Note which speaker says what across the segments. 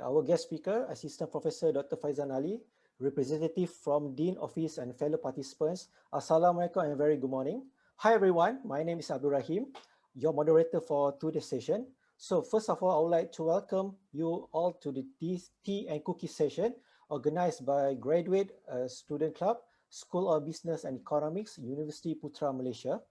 Speaker 1: our guest speaker, Assistant Professor Dr. Faizan Ali, representative from Dean Office and fellow participants. Assalamualaikum and very good morning. Hi everyone, my name is Abdul Rahim, your moderator for today's session. So first of all, I would like to welcome you all to the Tea and Cookie session organized by Graduate Student Club, School of Business and Economics, Universiti Putra, Malaysia.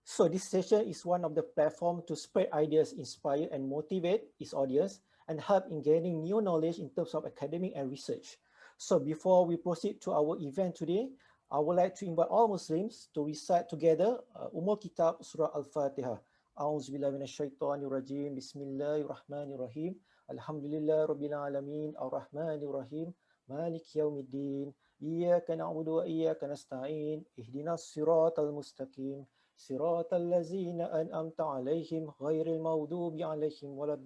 Speaker 1: So this session is one of the platforms to spread ideas, inspire and motivate its audience and help in gaining new knowledge in terms of academic and research. So before we proceed to our event today, I would like to invite all Muslims to recite together Ummul Kitab Surah Al-Fatihah. A'udzubillahi minasyaitonirrajim. Bismillahirrahmanirrahim. Alhamdulillah Rabbil Alamin. Ar-Rahmanirrahim. Malik Yawmiddin. Iyyaka na'budu wa iyyaka nasta'in. Ihdinas siratal mustaqim. Siratal ladzina an'amta 'alaihim ghairil maghdubi 'alaihim waladdallin.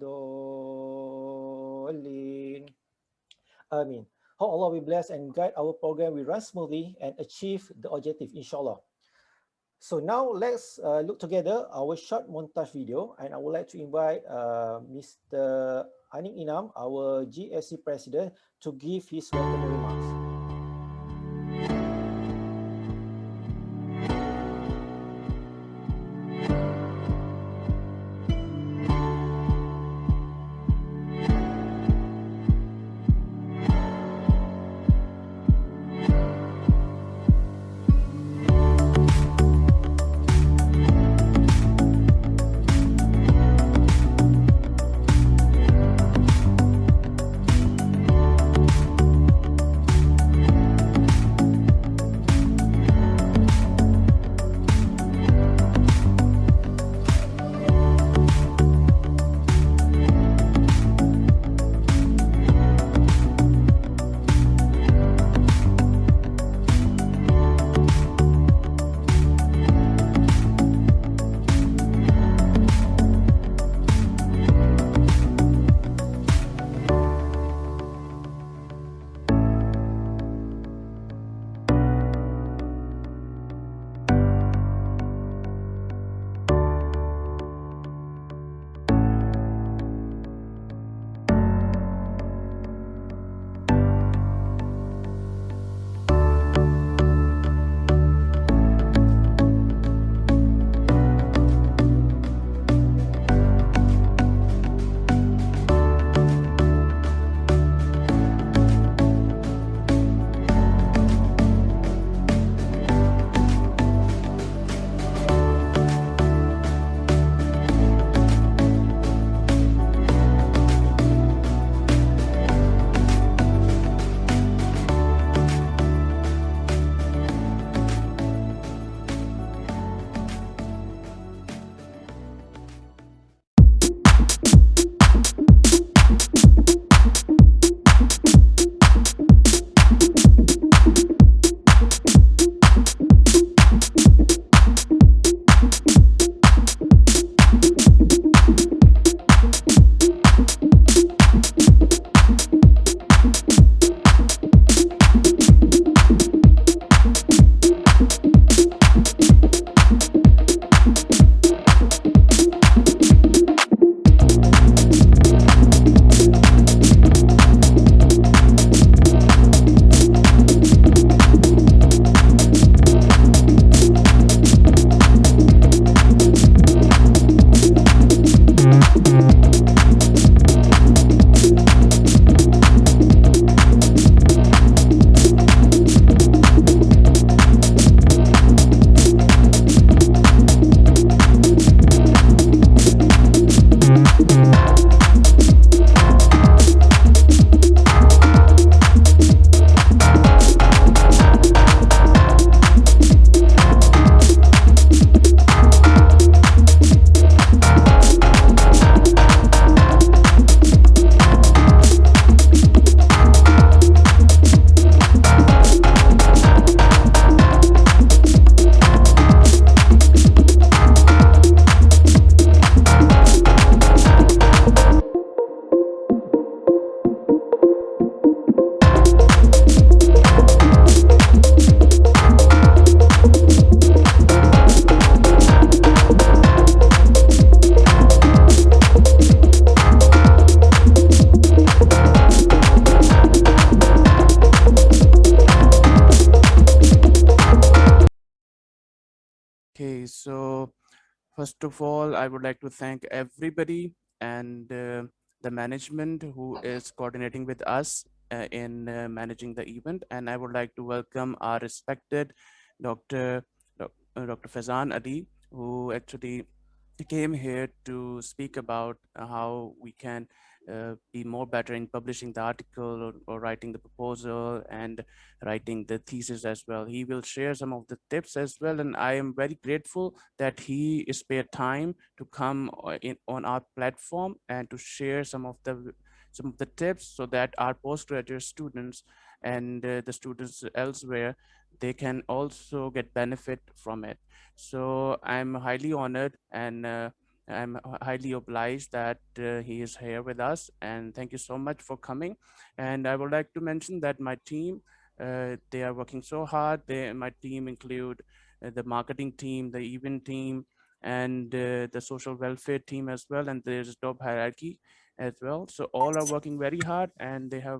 Speaker 1: Amin. Hope Allah will bless and guide our program will run smoothly and achieve the objective, inshallah. So now let's look together our short montage video, and I would like to invite Mr. Anik Inam, our GSC President, to give his welcome remarks.
Speaker 2: Okay, so first of all, I would like to thank everybody and the management who is coordinating with us in managing the event. And I would like to welcome our respected Dr. Dr. Faizan Ali, who actually came here to speak about how we can be more better in publishing the article or writing the proposal and writing the thesis as well. He will share some of the tips as well, and I am very grateful that he spared time to come on our platform and to share some of the tips so that our postgraduate students and the students elsewhere, they can also get benefit from it. So I'm highly honored and I'm highly obliged that he is here with us, and thank you so much for coming. And I would like to mention that my team, they are working so hard. My team include the marketing team, the event team, and the social welfare team as well. And there's top hierarchy as well. So all are working very hard, and they have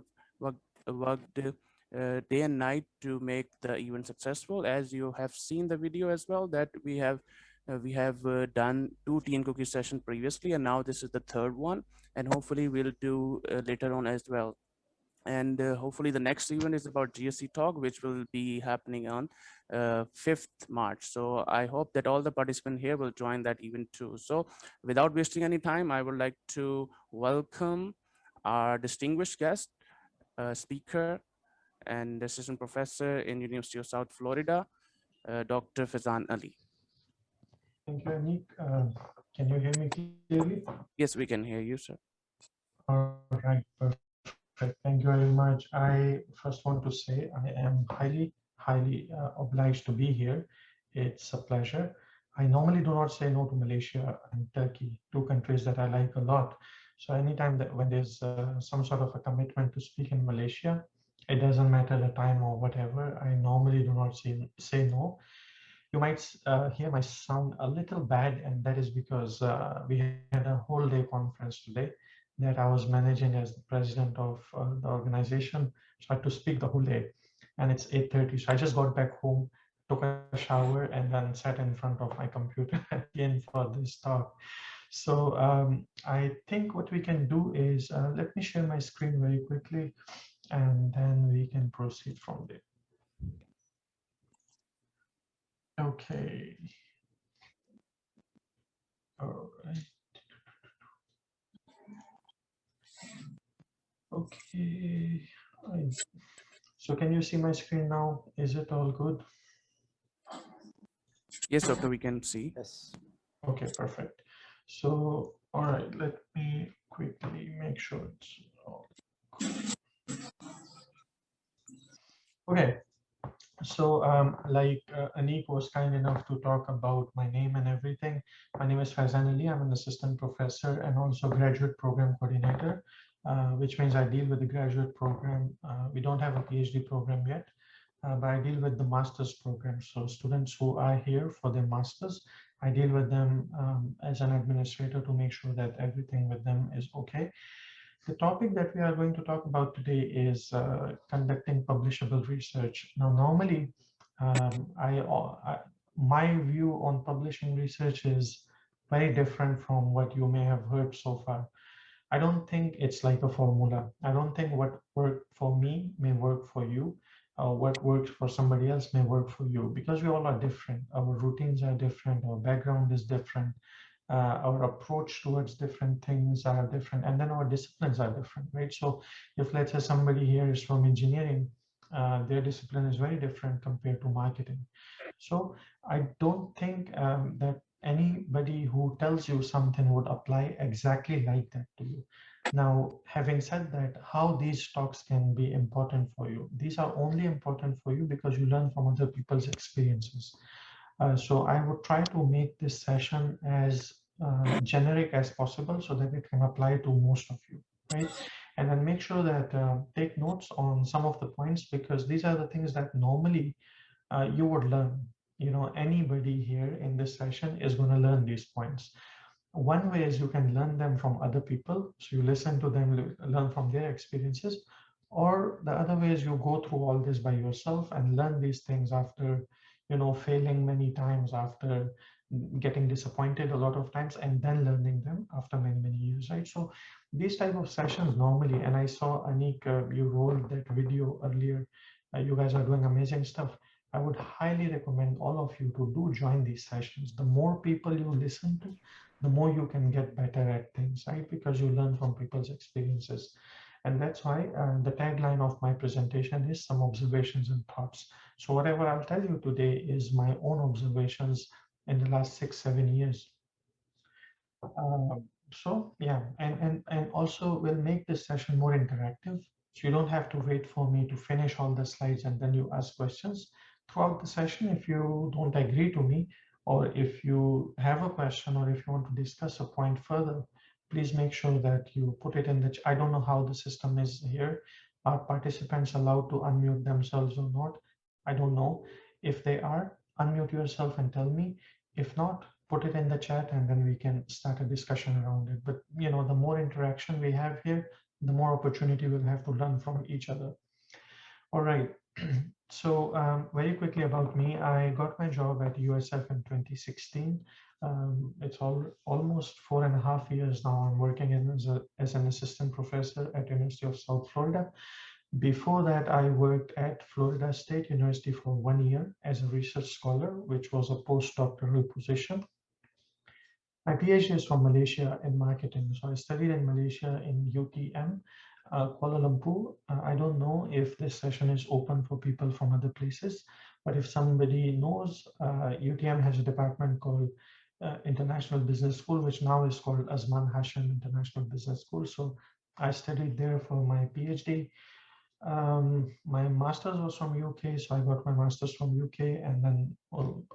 Speaker 2: worked day and night to make the event successful. As you have seen the video as well, that we have done two tea and cookie sessions previously, and now this is the third one, and hopefully we'll do later on as well. And hopefully the next event is about GSC talk, which will be happening on 5th March. So I hope that all the participants here will join that event too. So without wasting any time, I would like to welcome our distinguished guest, speaker and assistant professor in University of South Florida, Dr. Fazan Ali.
Speaker 3: Thank you, Anik. Can you hear me clearly?
Speaker 2: Yes, we can hear you, sir.
Speaker 3: All right, perfect. Thank you very much. I first want to say I am highly obliged to be here. It's a pleasure. I normally do not say no to Malaysia and Turkey, two countries that I like a lot. So anytime that when there's some sort of a commitment to speak in Malaysia, it doesn't matter the time or whatever. I normally do not say no. You might hear my sound a little bad, and that is because we had a whole day conference today that I was managing as the president of the organization. So I had to speak the whole day, and it's 8:30. So I just got back home, took a shower, and then sat in front of my computer again for this talk. So I think what we can do is let me share my screen very quickly, and then we can proceed from there. Okay. All right. Okay. I, so can you see my screen now? Is it all good?
Speaker 2: Yes, doctor, we can see.
Speaker 1: Yes.
Speaker 3: Okay, perfect. So, all right, let me quickly make sure it's all cool. Okay, so like Anik was kind enough to talk about my name and everything. My name is Faizan Ali. I'm an assistant professor and also graduate program coordinator, which means I deal with the graduate program. We don't have a PhD program yet, but I deal with the master's program. So students who are here for their masters, I deal with them as an administrator to make sure that everything with them is okay. The topic that we are going to talk about today is conducting publishable research. Now, normally, my view on publishing research is very different from what you may have heard so far. I don't think it's like a formula. I don't think what worked for me may work for you. What works for somebody else may work for you because we all are different. Our routines are different. Our background is different. Our approach towards different things are different, and then our disciplines are different, right? So, if let's say somebody here is from engineering, their discipline is very different compared to marketing. So I don't think that anybody who tells you something would apply exactly like that to you. Now, having said that, how these talks can be important for you? These are only important for you because you learn from other people's experiences. So I would try to make this session as generic as possible so that it can apply to most of you, right? And then make sure that take notes on some of the points because these are the things that normally you would learn. You know, anybody here in this session is going to learn these points. One way is you can learn them from other people. So you listen to them, learn from their experiences. Or the other way is you go through all this by yourself and learn these things after failing many times after getting disappointed a lot of times, and then learning them after many, many years, right? So these type of sessions normally, and I saw Anik, you rolled that video earlier. You guys are doing amazing stuff. I would highly recommend all of you to do join these sessions. The more people you listen to, the more you can get better at things, right? Because you learn from people's experiences. And that's why the tagline of my presentation is some observations and thoughts. So whatever I'll tell you today is my own observations in the last 6-7 years. So yeah, and also we'll make this session more interactive. So you don't have to wait for me to finish all the slides and then you ask questions throughout the session. If you don't agree to me, or if you have a question, or if you want to discuss a point further, please make sure that you put it in the chat. I don't know how the system is here. Are participants allowed to unmute themselves or not? I don't know. If they are, unmute yourself and tell me. If not, put it in the chat and then we can start a discussion around it. But the more interaction we have here, the more opportunity we'll have to learn from each other. All right. So very quickly about me, I got my job at USF in 2016. It's almost 4.5 years now. I'm working as an assistant professor at University of South Florida. Before that, I worked at Florida State University for 1 year as a research scholar, which was a postdoctoral position. My PhD is from Malaysia in marketing. So I studied in Malaysia in UTM, Kuala Lumpur. I don't know if this session is open for people from other places, but if somebody knows, UTM has a department called International Business School, which now is called Azman Hashim International Business School. So I studied there for my PhD. My master's was from UK, so I got my master's from UK, and then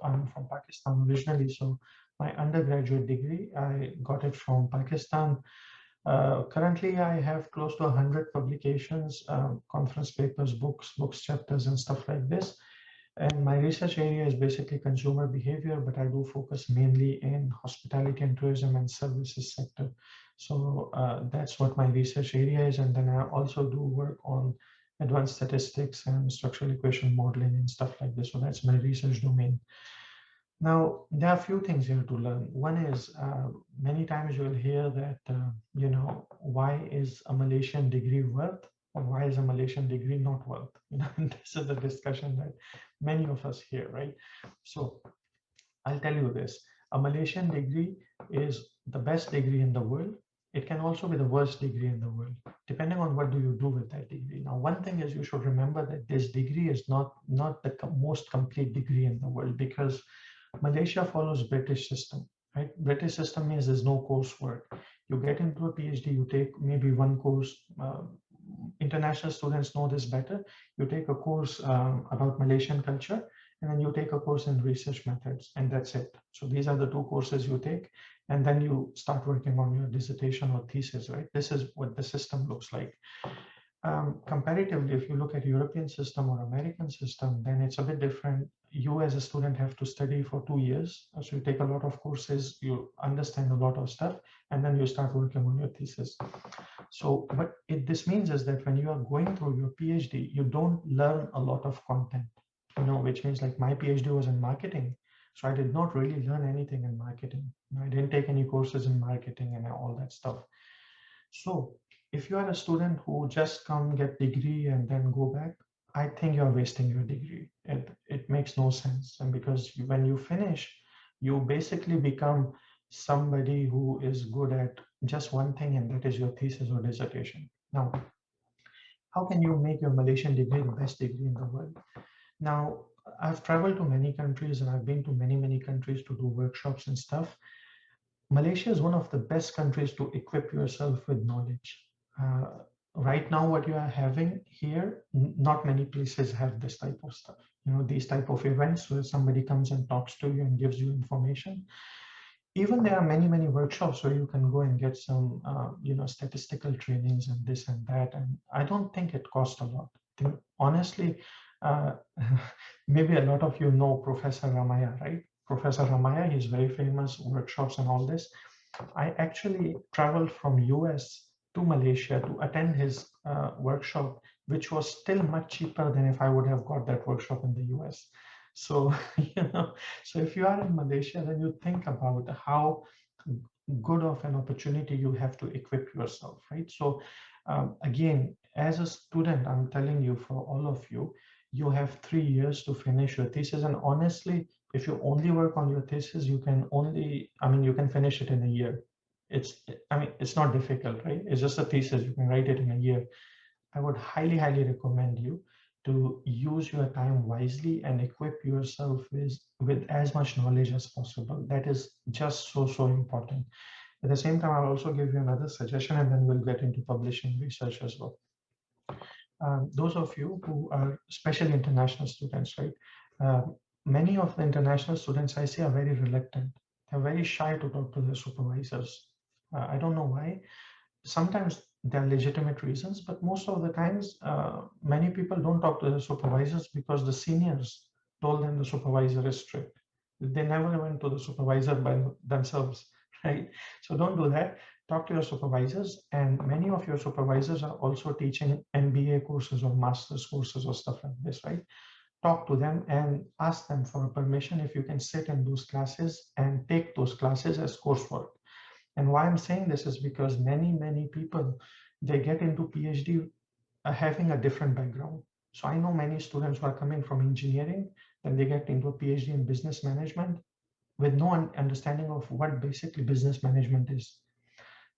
Speaker 3: I'm from Pakistan originally, so my undergraduate degree, I got it from Pakistan. Currently, I have close to 100 publications, conference papers, books, chapters, and stuff like this. And my research area is basically consumer behavior, but I do focus mainly in hospitality and tourism and services sector. So that's what my research area is. And then I also do work on advanced statistics and structural equation modeling and stuff like this. So that's my research domain. Now, there are a few things here to learn. One is many times you'll hear that, why is a Malaysian degree worth, or why is a Malaysian degree not worth? This is the discussion that many of us hear, right? So I'll tell you this, a Malaysian degree is the best degree in the world. It can also be the worst degree in the world, depending on what do you do with that degree. Now, one thing is you should remember that this degree is not the most complete degree in the world, because Malaysia follows British system, right? British system means there's no coursework. You get into a PhD, you take maybe one course. International students know this better. You take a course about Malaysian culture, and then you take a course in research methods, and that's it. So these are the two courses you take, and then you start working on your dissertation or thesis, right? This is what the system looks like. Comparatively, if you look at European system or American system, then it's a bit different. You as a student have to study for 2 years. So you take a lot of courses, you understand a lot of stuff, and then you start working on your thesis. So what this means is that when you are going through your PhD, you don't learn a lot of content, which means like my PhD was in marketing. So I did not really learn anything in marketing. I didn't take any courses in marketing and all that stuff. So if you are a student who just come get degree and then go back, I think you're wasting your degree. It makes no sense. And because when you finish, you basically become somebody who is good at just one thing, and that is your thesis or dissertation. Now, how can you make your Malaysian degree the best degree in the world? Now, I've traveled to many countries and I've been to many, many countries to do workshops and stuff. Malaysia is one of the best countries to equip yourself with knowledge. Right now, what you are having here, not many places have this type of stuff. These type of events where somebody comes and talks to you and gives you information. Even there are many, many workshops where you can go and get some, statistical trainings and this and that. And I don't think it costs a lot. Honestly, maybe a lot of you know Professor Ramaya, right? Professor Ramaya, he's very famous, workshops and all this. I actually traveled from US to Malaysia to attend his workshop, which was still much cheaper than if I would have got that workshop in the US. So, so if you are in Malaysia, then you think about how good of an opportunity you have to equip yourself, right? So again, as a student, I'm telling you, for all of you, you have 3 years to finish your thesis. And honestly, if you only work on your thesis, you can only, I mean, you can finish it in a year. It's, I mean, it's not difficult, right? It's just a thesis. You can write it in a year. I would highly, highly recommend you to use your time wisely and equip yourself with as much knowledge as possible. That is just so, so important. At the same time, I'll also give you another suggestion, and then we'll get into publishing research as well. Those of you who are especially international students, right? Many of the international students I see are very reluctant. They're very shy to talk to their supervisors. I don't know why. Sometimes there are legitimate reasons, but most of the times, many people don't talk to their supervisors because the seniors told them the supervisor is strict. They never went to the supervisor by themselves, right? So don't do that. Talk to your supervisors, and many of your supervisors are also teaching MBA courses or master's courses or stuff like this, right? Talk to them and ask them for a permission if you can sit in those classes and take those classes as coursework. And why I'm saying this is because many people, they get into PhD having a different background. So I know many students who are coming from engineering, and they get into a PhD in business management with no understanding of what basically business management is.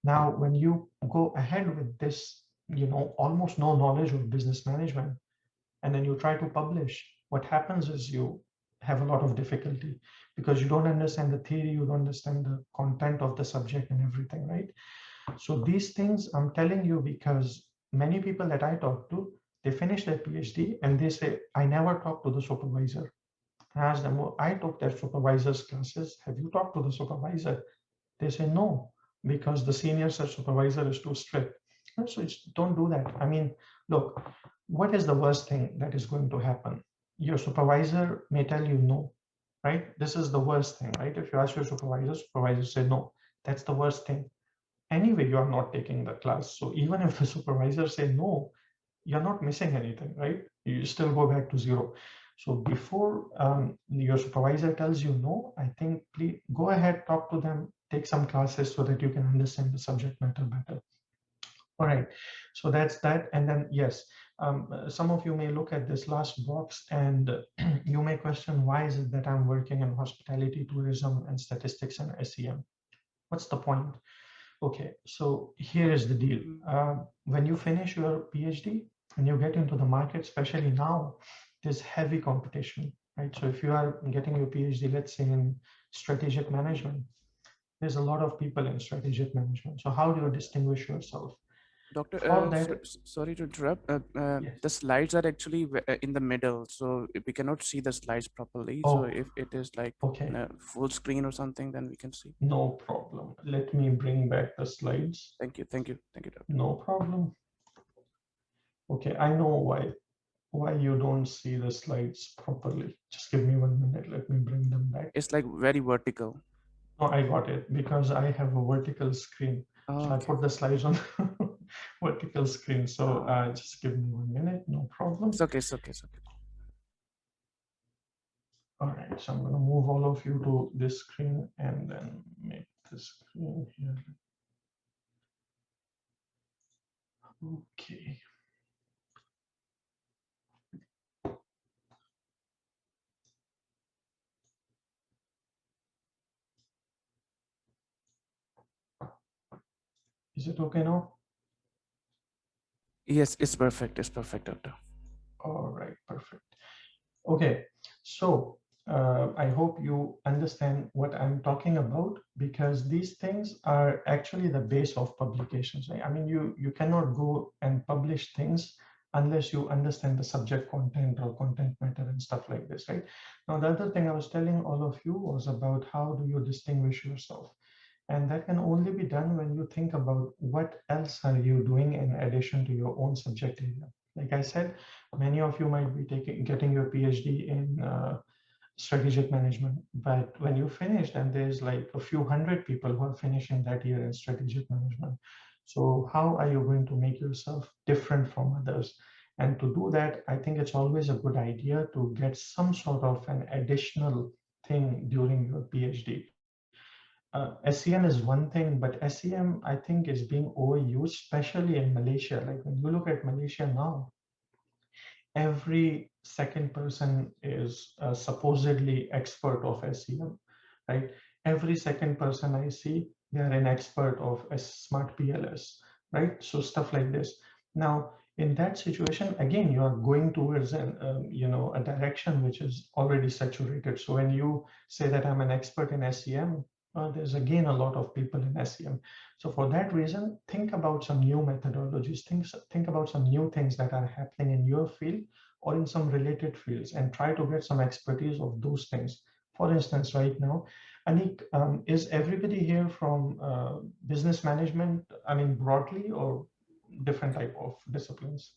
Speaker 3: Now, when you go ahead with this, almost no knowledge of business management, and then you try to publish, what happens is you have a lot of difficulty because you don't understand the theory, you don't understand the content of the subject and everything, right? So these things I'm telling you because many people that I talk to, they finish their PhD and they say, I never talked to the supervisor. I ask them, well, I took their supervisor's classes. Have you talked to the supervisor? They say no, because the senior supervisor is too strict. So don't do that. I mean, look, what is the worst thing that is going to happen? Your supervisor may tell you no, right? This is the worst thing, right? If you ask your supervisor say no. That's the worst thing. Anyway, you are not taking the class. So even if the supervisor say no, you're not missing anything, right? You still go back to zero. So before your supervisor tells you no, I think please go ahead, talk to them, take some classes so that you can understand the subject matter better. All right, so that's that. And then yes, some of you may look at this last box and you may question, why is it that I'm working in hospitality, tourism, and statistics and SEM? What's the point? Okay, so here is the deal. When you finish your PhD and you get into the market, especially now, there's heavy competition, right? So if you are getting your PhD, let's say in strategic management, there's a lot of people in strategic management. So how do you distinguish yourself?
Speaker 2: Doctor,
Speaker 3: For that,
Speaker 2: sorry to interrupt.
Speaker 3: yes.
Speaker 2: The slides are actually in the middle, so we cannot see the slides properly. So
Speaker 3: Oh,
Speaker 2: if it is like
Speaker 3: okay,
Speaker 2: full screen or something, then we can see.
Speaker 3: no problem. Let me bring back the slides.
Speaker 2: Thank you, thank you, thank you, Doctor.
Speaker 3: No problem. Okay, I know why you don't see the slides properly. Just give me 1 minute. Let me bring them back.
Speaker 2: It's like very vertical.
Speaker 3: No, I got it because I have a vertical screen.
Speaker 2: Oh,
Speaker 3: So I
Speaker 2: okay.
Speaker 3: put the slides on vertical screen. So just give me 1 minute. No problem.
Speaker 2: It's okay, it's okay, it's okay.
Speaker 3: All right. So I'm going to move all of you to this screen and then make the screen here. Okay. Is it okay now?
Speaker 2: Yes, it's perfect, Doctor.
Speaker 3: All right, perfect. Okay, so I hope you understand what I'm talking about, because these things are actually the base of publications. Right? I mean, you cannot go and publish things unless you understand the subject content or content matter and stuff like this, right? Now, the other thing I was telling all of you was about how do you distinguish yourself. And that can only be done when you think about what else are you doing in addition to your own subject area. Like I said, many of you might be getting your PhD in strategic management, but when you finish, then there's like a few hundred people who are finishing that year in strategic management. So how are you going to make yourself different from others? And to do that, I think it's always a good idea to get some sort of an additional thing during your PhD. SEM is one thing, but SEM, I think, is being overused, especially in Malaysia. Like when you look at Malaysia now, every second person is supposedly expert of SEM, right? Every second person I see, they are an expert of a smart PLS, right? So stuff like this. Now, in that situation, again, you are going towards a direction which is already saturated. So when you say that I'm an expert in SEM, there's again a lot of people in SEM. So for that reason, think about some new methodologies, think about some new things that are happening in your field or in some related fields and try to get some expertise of those things. For instance, right now, Anik, is everybody here from business management, I mean, broadly or different type of disciplines?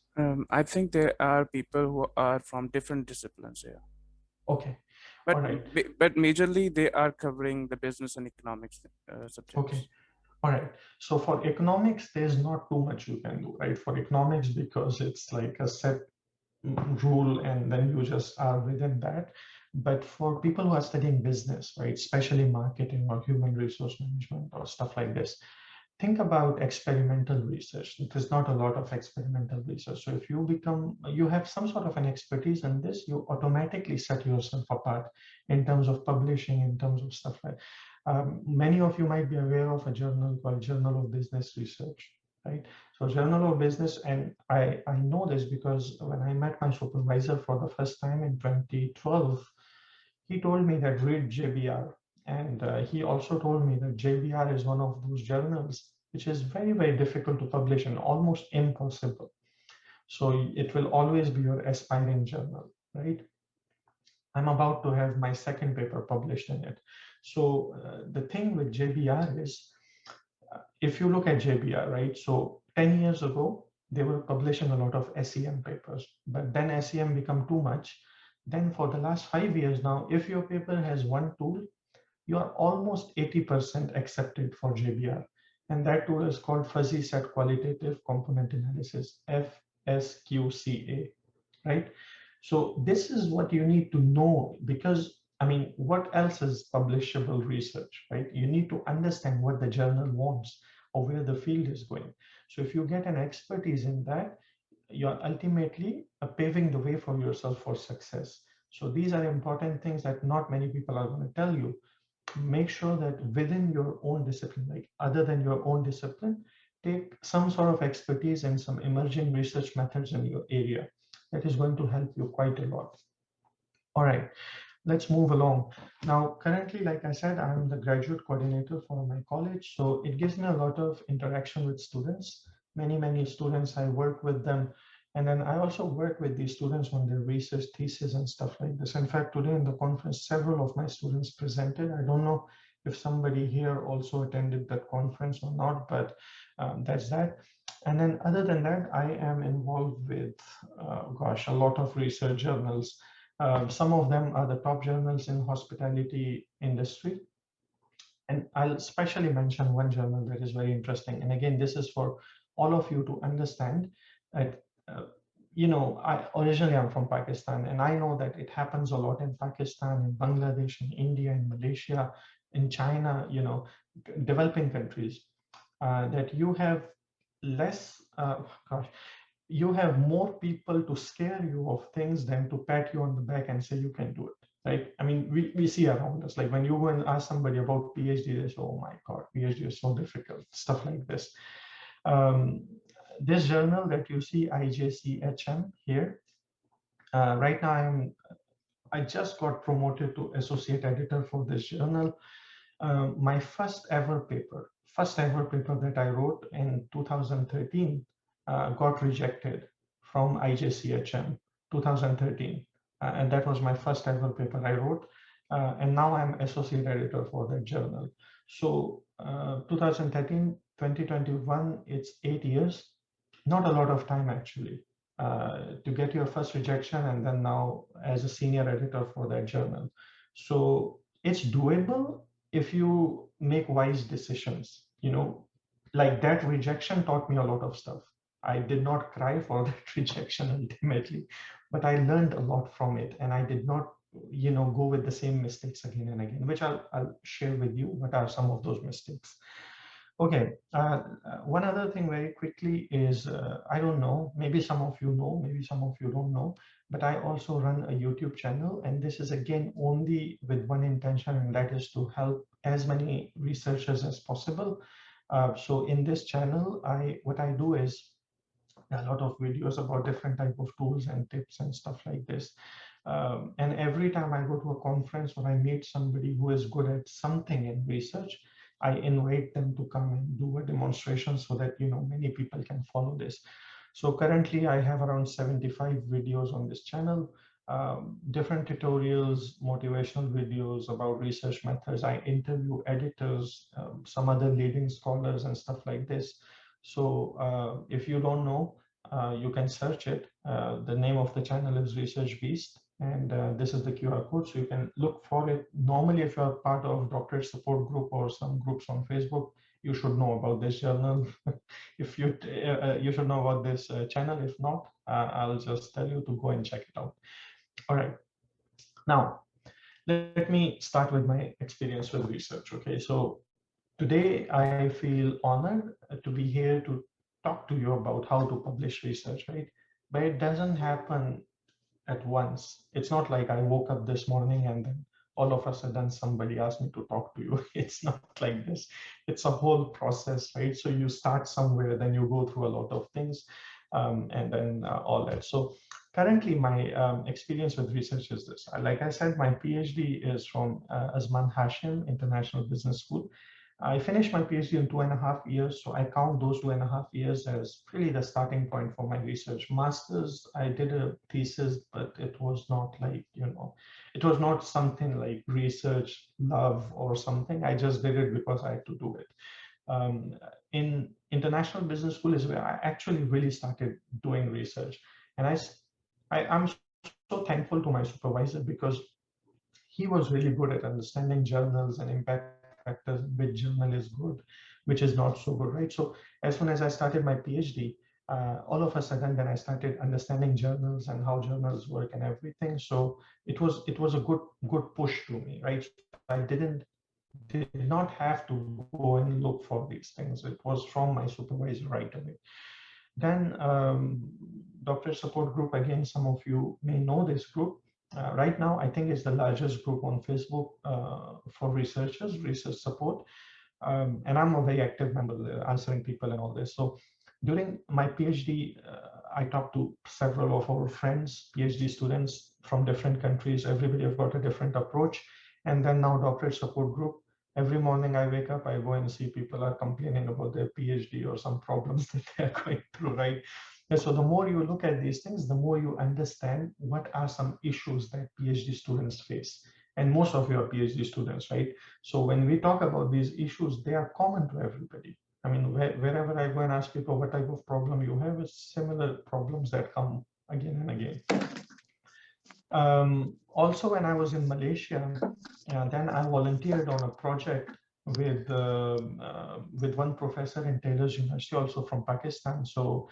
Speaker 2: I think there are people who are from different disciplines here,
Speaker 3: Okay,
Speaker 2: but
Speaker 3: all right,
Speaker 2: but majorly they are covering the business and economics subjects.
Speaker 3: okay. All right. So for economics, there's not too much you can do, right? For economics, because it's like a set rule and then you just are within that. But for people who are studying business, right, especially marketing or human resource management or stuff like this, think about experimental research. There's not a lot of experimental research. So if you have some sort of an expertise in this, you automatically set yourself apart in terms of publishing, in terms of stuff like. Many of you might be aware of a journal called Journal of Business Research, right? So Journal of Business, and I know this because when I met my supervisor for the first time in 2012, he told me that read JBR. And he also told me that JBR is one of those journals which is very, very difficult to publish and almost impossible. So it will always be your aspiring journal, right? I'm about to have my second paper published in it. So the thing with JBR is, if you look at JBR, right? So 10 years ago, they were publishing a lot of SEM papers, but then SEM become too much. Then for the last 5 years now, if your paper has one tool, you are almost 80% accepted for JBR. And that tool is called Fuzzy Set Qualitative Component Analysis, FSQCA, right? So this is what you need to know, because I mean, what else is publishable research, right? You need to understand what the journal wants or where the field is going. So if you get an expertise in that, you're ultimately paving the way for yourself for success. So these are important things that not many people are going to tell you. Make sure that within your own discipline, like other than your own discipline, take some sort of expertise in some emerging research methods in your area. That is going to help you quite a lot. All right, let's move along. Now, currently, like I said, I'm the graduate coordinator for my college. So it gives me a lot of interaction with students. Many students, I work with them. And then I also work with these students on their research thesis and stuff like this. In fact, today in the conference, several of my students presented. I don't know if somebody here also attended that conference or not, but that's that. And then other than that, I am involved with, a lot of research journals. Some of them are the top journals in hospitality industry. And I'll especially mention one journal that is very interesting. And again, this is for all of you to understand that, originally I'm from Pakistan, and I know that it happens a lot in Pakistan, in Bangladesh, in India, in Malaysia, in China, developing countries, that you have less, you have more people to scare you of things than to pat you on the back and say you can do it, right? I mean, we see around us, like when you go and ask somebody about PhD, they say, oh my God, PhD is so difficult, stuff like this. This journal that you see, IJCHM here, right now I just got promoted to associate editor for this journal. My first ever paper that I wrote in 2013 got rejected from IJCHM 2013. And that was my first ever paper I wrote. And now I'm associate editor for that journal. So 2013, 2021, it's 8 years. Not a lot of time actually to get your first rejection, and then now as a senior editor for that journal. So it's doable if you make wise decisions. Like that rejection taught me a lot of stuff. I did not cry for that rejection ultimately, but I learned a lot from it, and I did not, go with the same mistakes again and again, which I'll share with you what are some of those mistakes. Okay, one other thing very quickly is, I don't know, maybe some of you know, maybe some of you don't know, but I also run a YouTube channel, and this is again only with one intention, and that is to help as many researchers as possible. So in this channel, what I do is a lot of videos about different type of tools and tips and stuff like this. And every time I go to a conference or I meet somebody who is good at something in research, I invite them to come and do a demonstration so that many people can follow this. So currently I have around 75 videos on this channel, different tutorials, motivational videos about research methods. I interview editors, some other leading scholars and stuff like this. So if you don't know, you can search it. The name of the channel is Research Beast, and this is the QR code, so you can look for it. Normally, if you are part of doctorate support group or some groups on Facebook, you should know about this journal. If you should know about this channel. If not, I'll just tell you to go and check it out. All right. Now, let me start with my experience with research. Okay, so today I feel honored to be here to talk to you about how to publish research, right? But it doesn't happen at once. It's not like I woke up this morning and then all of a sudden somebody asked me to talk to you. It's not like this. It's a whole process, right? So you start somewhere, then you go through a lot of things, and then all that. So currently my experience with research is this. Like I said, my PhD is from Azman Hashim International Business School. I finished my PhD in 2.5 years, so I count those 2.5 years as really the starting point for my research. Masters, I did a thesis, but it was not like, it was not something like research love or something. I just did it because I had to do it. In International Business School is where I actually really started doing research. And I'm so thankful to my supervisor because he was really good at understanding journals and impact factors, which journal is good, which is not so good, right? So as soon as I started my PhD, all of a sudden then I started understanding journals and how journals work and everything. So it was a good push to me, right? So I did not have to go and look for these things. It was from my supervisor right away. Then Doctor Support Group, again, some of you may know this group. Right now, I think it's the largest group on Facebook for researchers, research support. And I'm a very active member there, answering people and all this. So during my PhD, I talked to several of our friends, PhD students from different countries. Everybody have got a different approach. And then now Doctorate Support Group. Every morning I wake up, I go and see people are complaining about their PhD or some problems that they're going through, right? And so the more you look at these things, the more you understand what are some issues that PhD students face. And most of you are PhD students, right? So when we talk about these issues, they are common to everybody. I mean, wherever I go and ask people what type of problem you have, it's similar problems that come again and again. Also, when I was in Malaysia, then I volunteered on a project with one professor in Taylor's University, also from Pakistan. So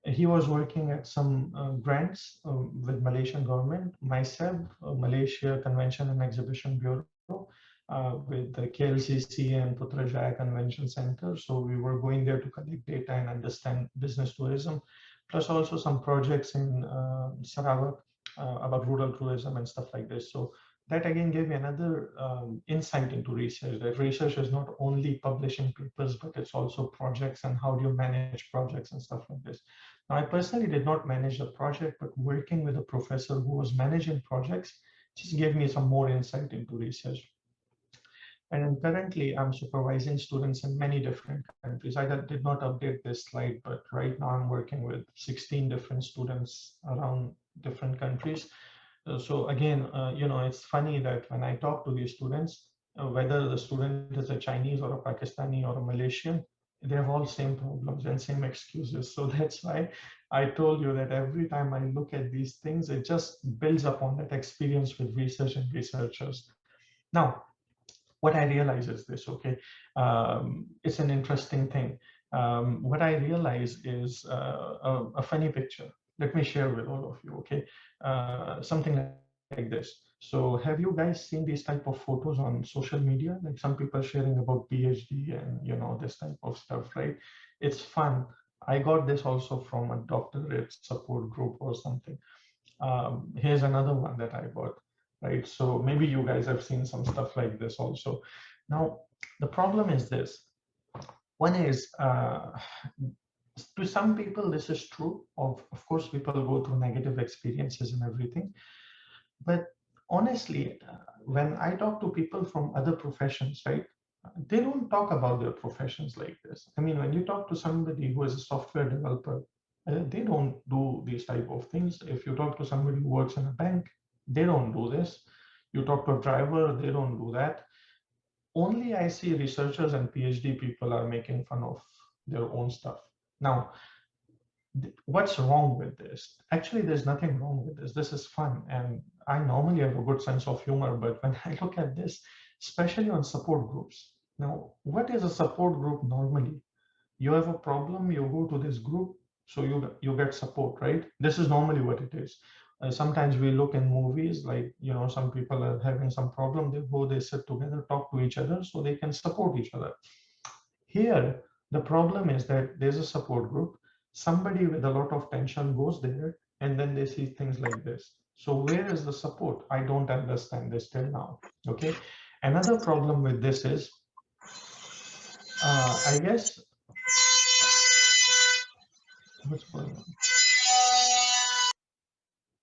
Speaker 3: he was working at some grants with Malaysian government, myself, Malaysia Convention and Exhibition Bureau, with the KLCC and Putra Convention Center. So we were going there to collect data and understand business tourism, plus also some projects in Sarawak about rural tourism and stuff like this. So that again gave me another insight into research, that research is not only publishing papers, but it's also projects and how do you manage projects and stuff like this. Now, I personally did not manage the project, but working with a professor who was managing projects just gave me some more insight into research. And currently, I'm supervising students in many different countries. I did not update this slide, but right now I'm working with 16 different students around different countries. So again, it's funny that when I talk to these students, whether the student is a Chinese or a Pakistani or a Malaysian, they have all same problems and same excuses. So that's why I told you that every time I look at these things, it just builds upon that experience with research and researchers. Now, what I realize is this, okay, it's an interesting thing. what I realize is a funny picture. Let me share with all of you, okay? Something like this. So have you guys seen these type of photos on social media? Like some people sharing about PhD and, this type of stuff, right? It's fun. I got this also from a doctorate support group or something. Here's another one that I got, right? So maybe you guys have seen some stuff like this also. Now, the problem is this. One is, to some people, this is true. Of course, people go through negative experiences and everything. But honestly, when I talk to people from other professions, right, they don't talk about their professions like this. I mean, when you talk to somebody who is a software developer, they don't do these type of things. If you talk to somebody who works in a bank, they don't do this. You talk to a driver, they don't do that. Only I see researchers and PhD people are making fun of their own stuff. Now, what's wrong with this? Actually, there's nothing wrong with this. This is fun. And I normally have a good sense of humor, but when I look at this, especially on support groups. Now, what is a support group normally? You have a problem, you go to this group, so you get support, right? This is normally what it is. Sometimes we look in movies, like, some people are having some problem, they go, they sit together, talk to each other so they can support each other. Here, the problem is that there's a support group, somebody with a lot of tension goes there, and then they see things like this. So where is the support? I don't understand this till now, okay? Another problem with this is, I guess, what's going on?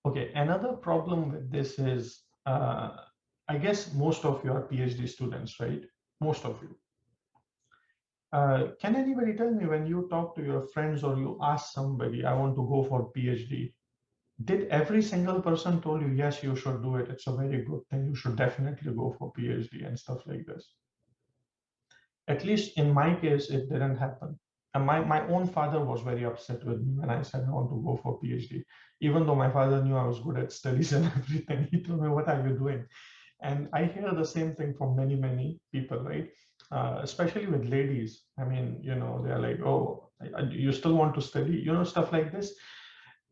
Speaker 3: Okay, another problem with this is, I guess most of you are PhD students, right? Most of you. Can anybody tell me, when you talk to your friends or you ask somebody, I want to go for PhD, did every single person told you, yes, you should do it, it's a very good thing, you should definitely go for PhD and stuff like this? At least in my case, it didn't happen. And my own father was very upset with me when I said I want to go for PhD. Even though my father knew I was good at studies and everything, he told me, what are you doing? And I hear the same thing from many, many people, right? Especially with ladies. I mean, they're like, oh, you still want to study, stuff like this.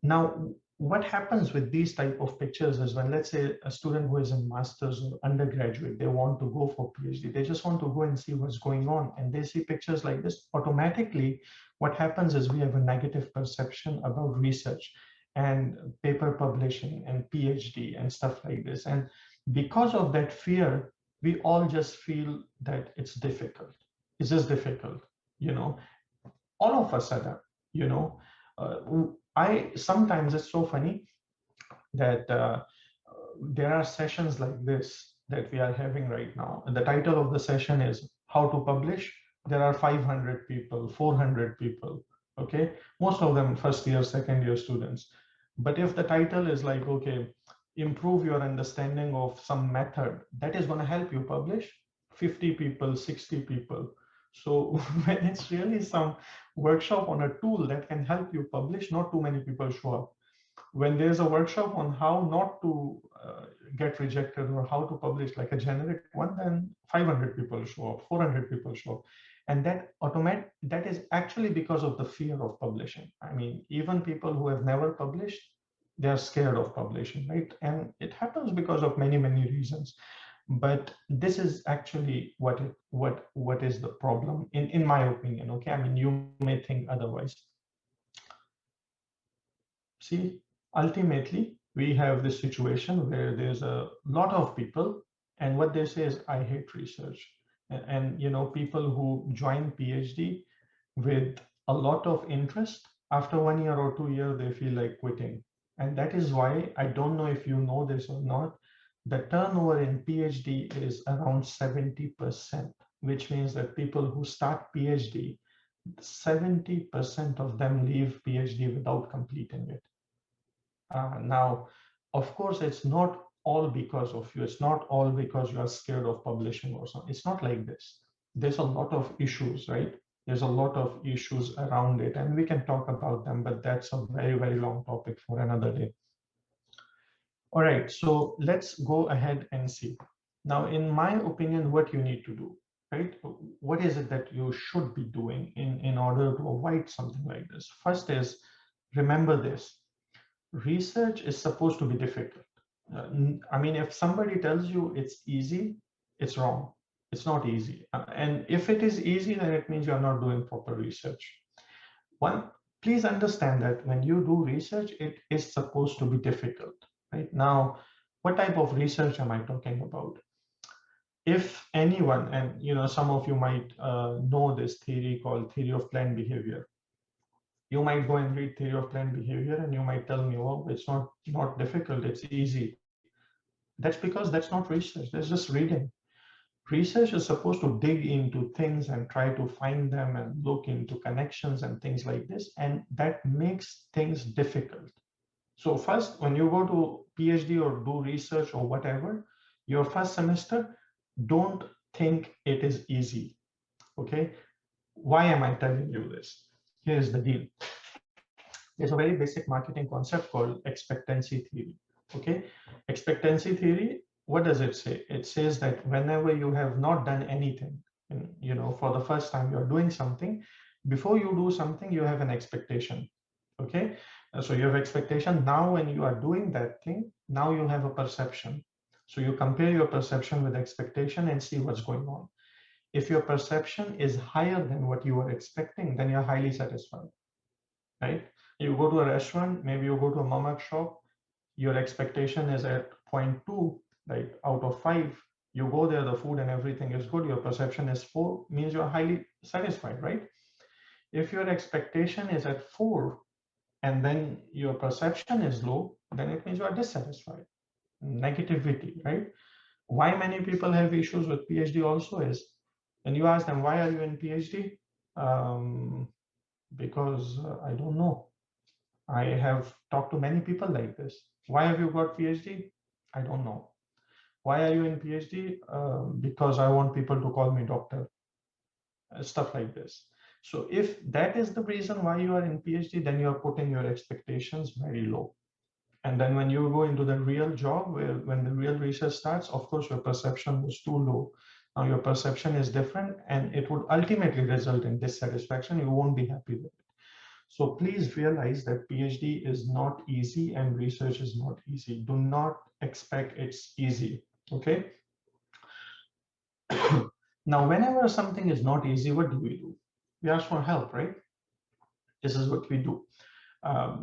Speaker 3: Now, what happens with these type of pictures is, when, let's say, a student who is in master's or undergraduate, they want to go for PhD, they just want to go and see what's going on, and they see pictures like this, automatically what happens is we have a negative perception about research and paper publishing and PhD and stuff like this. And because of that fear, we all just feel that it's difficult. It's just difficult, all of us are that, I sometimes, it's so funny that there are sessions like this that we are having right now. And the title of the session is How to Publish. There are 500 people, 400 people, okay? Most of them first year, second year students. But if the title is like, okay, improve your understanding of some method that is going to help you publish, 50 people, 60 people. So when it's really some workshop on a tool that can help you publish, not too many people show up. When there's a workshop on how not to get rejected or how to publish, like a generic one, then 500 people show up, 400 people show up. And that is actually because of the fear of publishing. I mean, even people who have never published, they're scared of publishing, right? And it happens because of many, many reasons. But this is actually what is the problem, in my opinion, okay? I mean, you may think otherwise. See, ultimately, we have this situation where there's a lot of people, and what they say is, I hate research. And people who join PhD with a lot of interest, after 1 year or 2 years, they feel like quitting. And that is why, I don't know if you know this or not, the turnover in PhD is around 70%, which means that people who start PhD, 70% of them leave PhD without completing it. Now, of course, it's not all because of you. It's not all because you are scared of publishing or something. It's not like this. There's a lot of issues, right? There's a lot of issues around it, and we can talk about them, but that's a very, very long topic for another day. All right, so let's go ahead and see. Now, in my opinion, what you need to do. right? What is it that you should be doing in order to avoid something like this? First is, remember this, research is supposed to be difficult. I mean, if somebody tells you it's easy, it's wrong. It's not easy. And if it is easy, then it means you're not doing proper research. One, please understand that when you do research, it is supposed to be difficult, right? Now, what type of research am I talking about? If anyone, and some of you might know this theory called theory of planned behavior. You might go and read theory of planned behavior and you might tell me, oh, it's not difficult, it's easy. That's because that's not research, that's just reading. Research is supposed to dig into things and try to find them and look into connections and things like this, and that makes things difficult. So first, when you go to PhD or do research or whatever, your first semester, don't think it is easy, okay? Why am I telling you this? Here's the deal. There's a very basic marketing concept called expectancy theory, okay? Expectancy theory, what does it say? It says that whenever you have not done anything, and, for the first time you're doing something, before you do something, you have an expectation, okay? So you have expectation. Now, when you are doing that thing, now you have a perception. So you compare your perception with expectation and see what's going on. If your perception is higher than what you were expecting, then you're highly satisfied, right? You go to a restaurant, maybe you go to a mama shop, your expectation is at 0.2, right, out of 5. You go there, the food and everything is good, your perception is 4, means you're highly satisfied, right? If your expectation is at 4 and then your perception is low, then it means you are dissatisfied. Negativity, right? Why many people have issues with PhD also is, when you ask them, why are you in PhD? Because I don't know. I have talked to many people like this. Why have you got PhD? I don't know. Why are you in PhD? Because I want people to call me doctor. Stuff like this. So if that is the reason why you are in PhD, then you are putting your expectations very low. And then when you go into the real job, when the real research starts, of course, your perception was too low. Now your perception is different and it would ultimately result in dissatisfaction. You won't be happy with it. So please realize that PhD is not easy and research is not easy. Do not expect it's easy, okay? Now, whenever something is not easy, what do? We ask for help, right? This is what we do.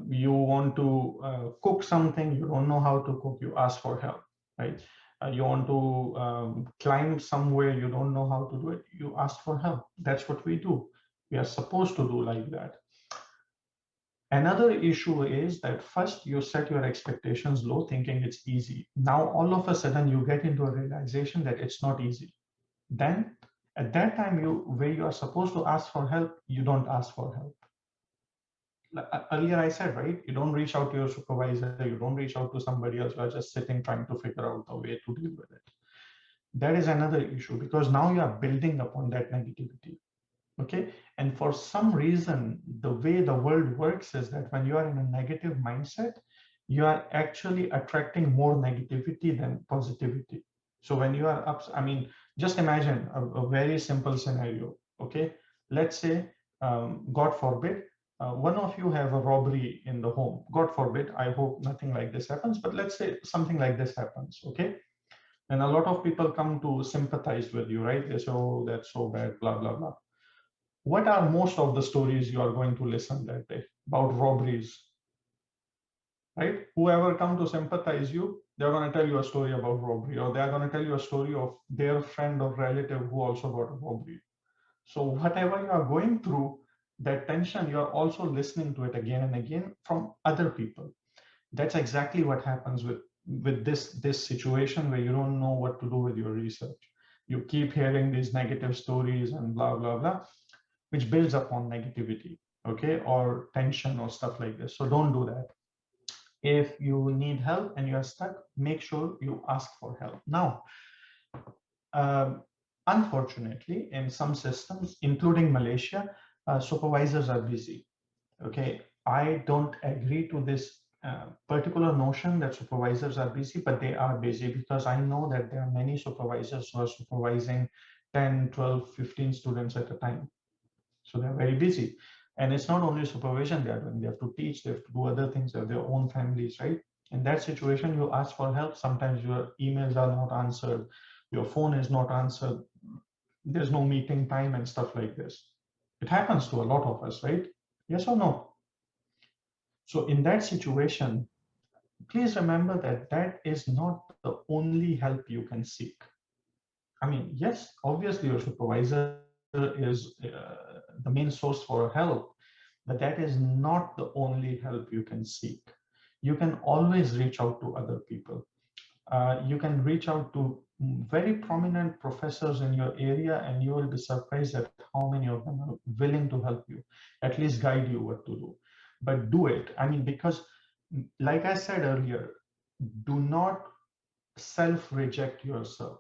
Speaker 3: You want to cook something, you don't know how to cook, you ask for help, right? You want to climb somewhere, you don't know how to do it, you ask for help. That's what we do. We are supposed to do like that. Another issue is that first you set your expectations low, thinking it's easy. Now, all of a sudden, you get into a realization that it's not easy. Then, at that time, where you are supposed to ask for help, you don't ask for help. Earlier, I said, right? You don't reach out to your supervisor, you don't reach out to somebody else. You are just sitting trying to figure out a way to deal with it. That is another issue because now you are building upon that negativity. Okay, and for some reason, the way the world works is that when you are in a negative mindset, you are actually attracting more negativity than positivity. So when you are up, I mean, just imagine a very simple scenario. Okay, let's say, God forbid, one of you have a robbery in the home. God forbid, I hope nothing like this happens, but let's say something like this happens. Okay, and a lot of people come to sympathize with you, right? They say, oh, that's so bad, blah, blah, blah. What are most of the stories you are going to listen that day about robberies, right? Whoever come to sympathize you, they're going to tell you a story about robbery, or they're going to tell you a story of their friend or relative who also got a robbery. So whatever you are going through, that tension, you are also listening to it again and again from other people. That's exactly what happens with this situation where you don't know what to do with your research. You keep hearing these negative stories and blah, blah, blah, which builds upon negativity, okay, or tension or stuff like this. So don't do that. If you need help and you are stuck, make sure you ask for help. Now, unfortunately, in some systems, including Malaysia, supervisors are busy. Okay, I don't agree to this particular notion that supervisors are busy, but they are busy because I know that there are many supervisors who are supervising 10, 12, 15 students at a time. So they're very busy. And it's not only supervision they are doing, they have to teach, they have to do other things, they have their own families, right? In that situation, you ask for help. Sometimes your emails are not answered, your phone is not answered, there's no meeting time and stuff like this. It happens to a lot of us, right? Yes or no? So in that situation, please remember that that is not the only help you can seek. I mean, yes, obviously your supervisor is the main source for help, but that is not the only help you can seek. You can always reach out to other people. You can reach out to very prominent professors in your area, and you will be surprised at how many of them are willing to help you, at least guide you what to do. But do it. I mean, because like I said earlier, do not self-reject yourself.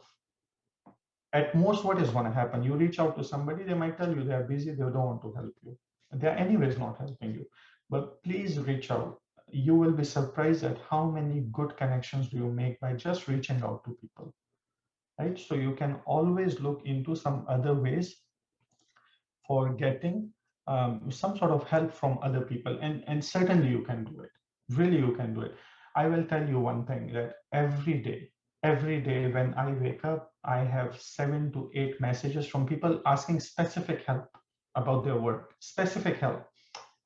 Speaker 3: At most, what is going to happen? You reach out to somebody, they might tell you they are busy, they don't want to help you. They are anyways not helping you. But please reach out. You will be surprised at how many good connections do you make by just reaching out to people, right? So you can always look into some other ways for getting some sort of help from other people. And certainly you can do it. Really, you can do it. I will tell you one thing, that every day when I wake up, I have 7 to 8 messages from people asking specific help about their work, specific help.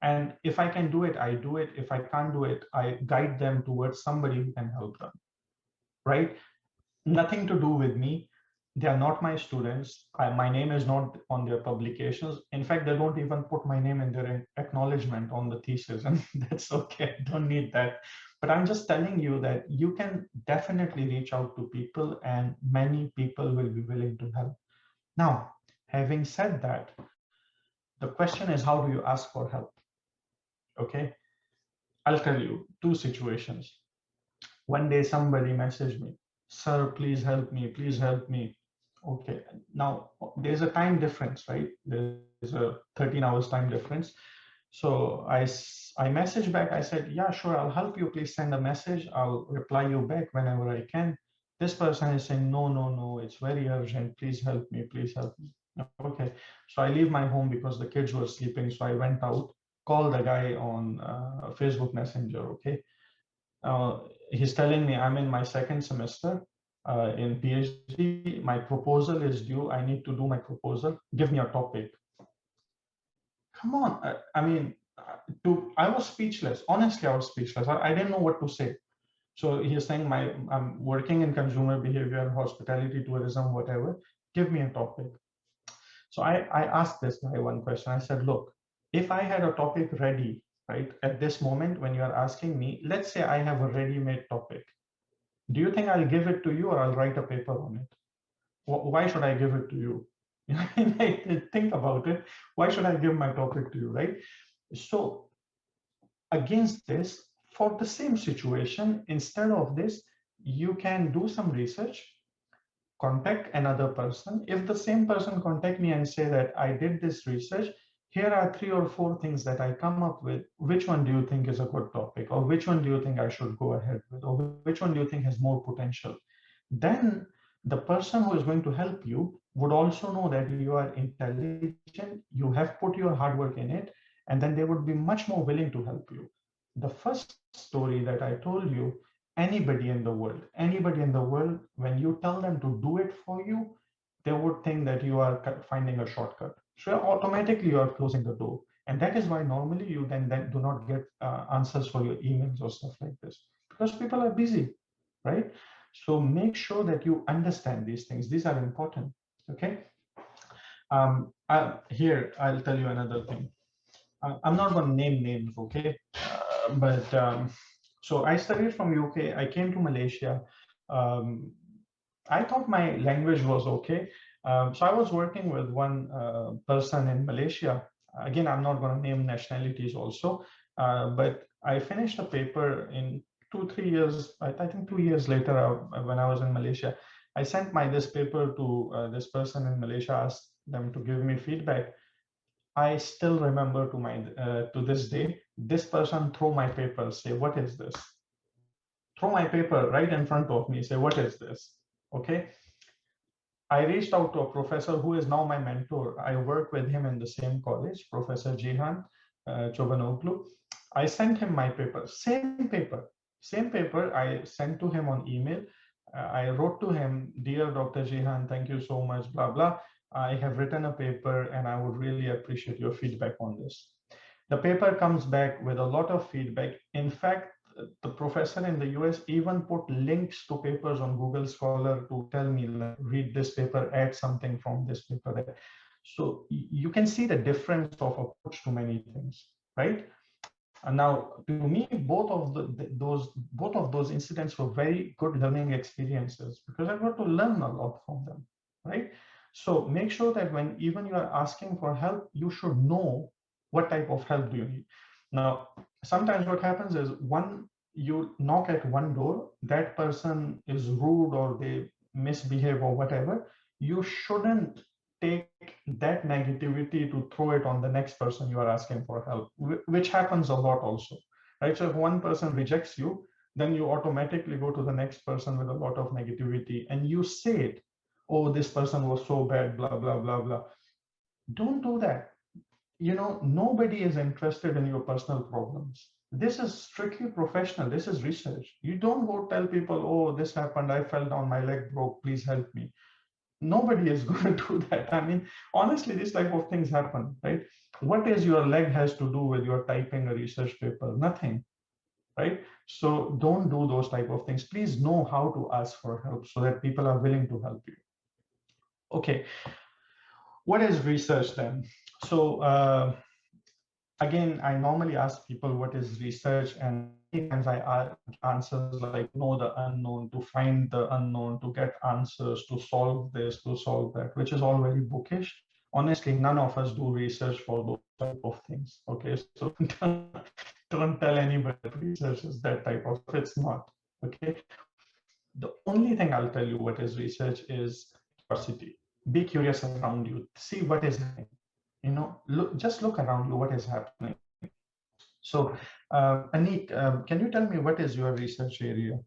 Speaker 3: And if I can do it, I do it. If I can't do it, I guide them towards somebody who can help them, right? Nothing to do with me. They are not my students. My name is not on their publications. In fact, they don't even put my name in their acknowledgement on the thesis, and that's okay. Don't need that. But I'm just telling you that you can definitely reach out to people, and many people will be willing to help. Now, having said that, the question is, how do you ask for help? Okay, I'll tell you 2 situations. One day somebody messaged me, "Sir, please help me, please help me." Okay, now there's a time difference, right? There's a 13 hours time difference. So I messaged back, I said, "Yeah, sure, I'll help you. Please send a message. I'll reply you back whenever I can." This person is saying, "No, no, no, it's very urgent. Please help me, please help me." Okay, so I leave my home because the kids were sleeping. So I went out, called the guy on Facebook Messenger, okay? He's telling me, "I'm in my second semester in PhD. My proposal is due. I need to do my proposal. Give me a topic." Come on. I mean, I was speechless. Honestly, I was speechless. I didn't know what to say. So he's saying, I'm working in consumer behavior, hospitality, tourism, whatever. Give me a topic. So I asked this guy one question. I said, "Look, if I had a topic ready, right, at this moment when you are asking me, let's say I have a ready-made topic. Do you think I'll give it to you, or I'll write a paper on it? Why should I give it to you?" Think about it. Why should I give my topic to you, right? So against this, for the same situation, instead of this, you can do some research, contact another person. If the same person contact me and say that, "I did this research, here are 3 or 4 things that I come up with. Which one do you think is a good topic? Or which one do you think I should go ahead with? Or which one do you think has more potential?" Then the person who is going to help you would also know that you are intelligent, you have put your hard work in it, and then they would be much more willing to help you. The first story that I told you, anybody in the world, when you tell them to do it for you, they would think that you are finding a shortcut. So automatically you are closing the door. And that is why normally you then do not get answers for your emails or stuff like this, because people are busy, right? So make sure that you understand these things. These are important, okay? Here, I'll tell you another thing. I'm not going to name names, okay? But so I studied from UK. I came to Malaysia. Um, I thought my language was okay. So I was working with one person in Malaysia. Again, I'm not going to name nationalities also, but I finished a paper in 2 3 years. I think 2 years later, when I was in Malaysia, I sent this paper to this person in Malaysia, asked them to give me feedback. I still remember to this day, this person throw my paper, say, "What is this?" Throw my paper right in front of me, say, "What is this?" Okay. I reached out to a professor who is now my mentor. I work with him in the same college, Professor Jihan Chobanoglu. I sent him my paper, same paper I sent to him on email. I wrote to him, dear Dr. Jihan, thank you so much, blah, blah. I have written a paper and I would really appreciate your feedback on this. The paper comes back with a lot of feedback. In fact, the professor in the US even put links to papers on Google Scholar to tell me, like, read this paper, add something from this paper there. So you can see the difference of approach to many things, right? And now, to me, both of those incidents were very good learning experiences because I got to learn a lot from them, right? So make sure that when even you are asking for help, you should know what type of help do you need. Now, sometimes what happens is you knock at one door, that person is rude or they misbehave or whatever. You shouldn't take that negativity to throw it on the next person you are asking for help, which happens a lot also, right? So if one person rejects you, then you automatically go to the next person with a lot of negativity and you say it, oh, this person was so bad, blah, blah, blah, blah. Don't do that. Nobody is interested in your personal problems. This is strictly professional. This is research. You don't go tell people, oh, this happened, I fell down, my leg broke, please help me. Nobody is going to do that. I mean, honestly, this type of things happen, right? What is your leg has to do with your typing a research paper? Nothing, right? So don't do those type of things. Please know how to ask for help so that people are willing to help you. Okay, what is research then? So again, I normally ask people what is research, and many times I answers like know the unknown, to find the unknown, to get answers, to solve this, to solve that, which is all very bookish. Honestly, none of us do research for those type of things. Okay, so don't tell anybody that research is that type of. It's not. Okay, the only thing I'll tell you what is research is curiosity. Be curious around you. See what is happening. Just look around you. What is happening? So, Anik, can you tell me what is your research area?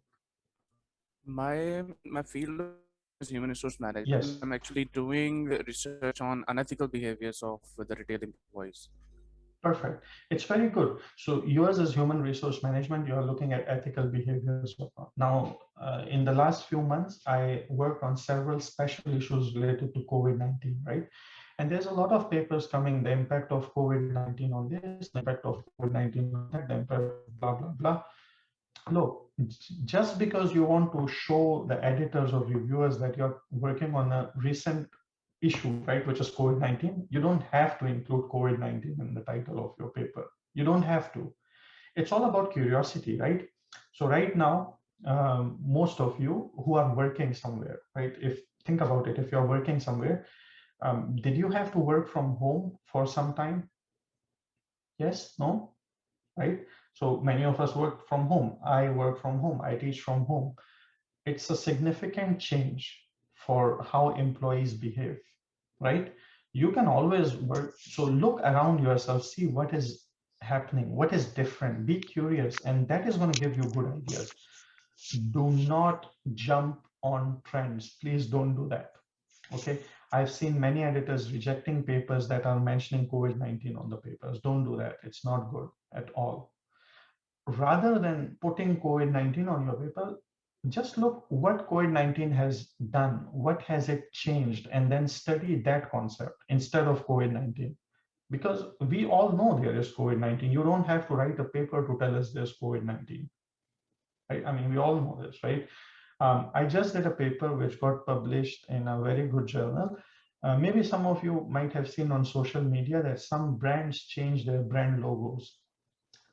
Speaker 2: My field is human resource management.
Speaker 3: Yes.
Speaker 2: I'm actually doing research on unethical behaviors of the retail employees.
Speaker 3: Perfect. It's very good. So yours is human resource management. You are looking at ethical behaviors. Now, in the last few months, I worked on several special issues related to COVID-19, right? And there's a lot of papers coming, the impact of COVID-19 on this, the impact of COVID-19 on that, the impact of blah, blah, blah. Look, just because you want to show the editors or reviewers that you're working on a recent issue, right, which is COVID-19, you don't have to include COVID-19 in the title of your paper. You don't have to. It's all about curiosity, right? So right now, most of you who are working somewhere, right, think about it, if you're working somewhere, did you have to work from home for some time? Yes, no, right? So many of us work from home. I work from home. I teach from home. It's a significant change for how employees behave, right? You can always work. So look around yourself, see what is happening, what is different, be curious, and that is going to give you good ideas. Do not jump on trends. Please don't do that. Okay. I've seen many editors rejecting papers that are mentioning COVID-19 on the papers. Don't do that. It's not good at all. Rather than putting COVID-19 on your paper, just look what COVID-19 has done, what has it changed, and then study that concept instead of COVID-19. Because we all know there is COVID-19. You don't have to write a paper to tell us there's COVID-19. Right? I mean, we all know this, right? I just did a paper which got published in a very good journal. Maybe some of you might have seen on social media that some brands change their brand logos.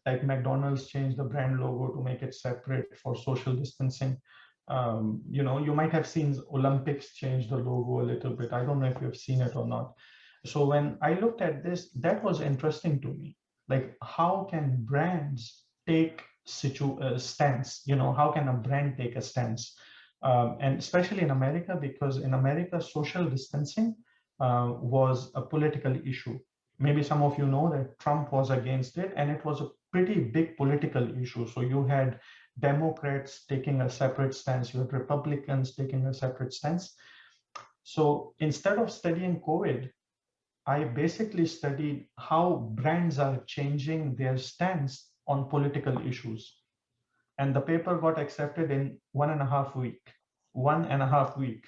Speaker 3: Like McDonald's changed the brand logo to make it separate for social distancing. You might have seen Olympics change the logo a little bit. I don't know if you've seen it or not. So when I looked at this, that was interesting to me. Like, how can brands take stance? How can a brand take a stance? And especially in America, because in America, social distancing was a political issue. Maybe some of you know that Trump was against it, and it was a pretty big political issue. So you had Democrats taking a separate stance, you had Republicans taking a separate stance. So instead of studying COVID, I basically studied how brands are changing their stance on political issues. And the paper got accepted in 1.5 week. 1.5 week.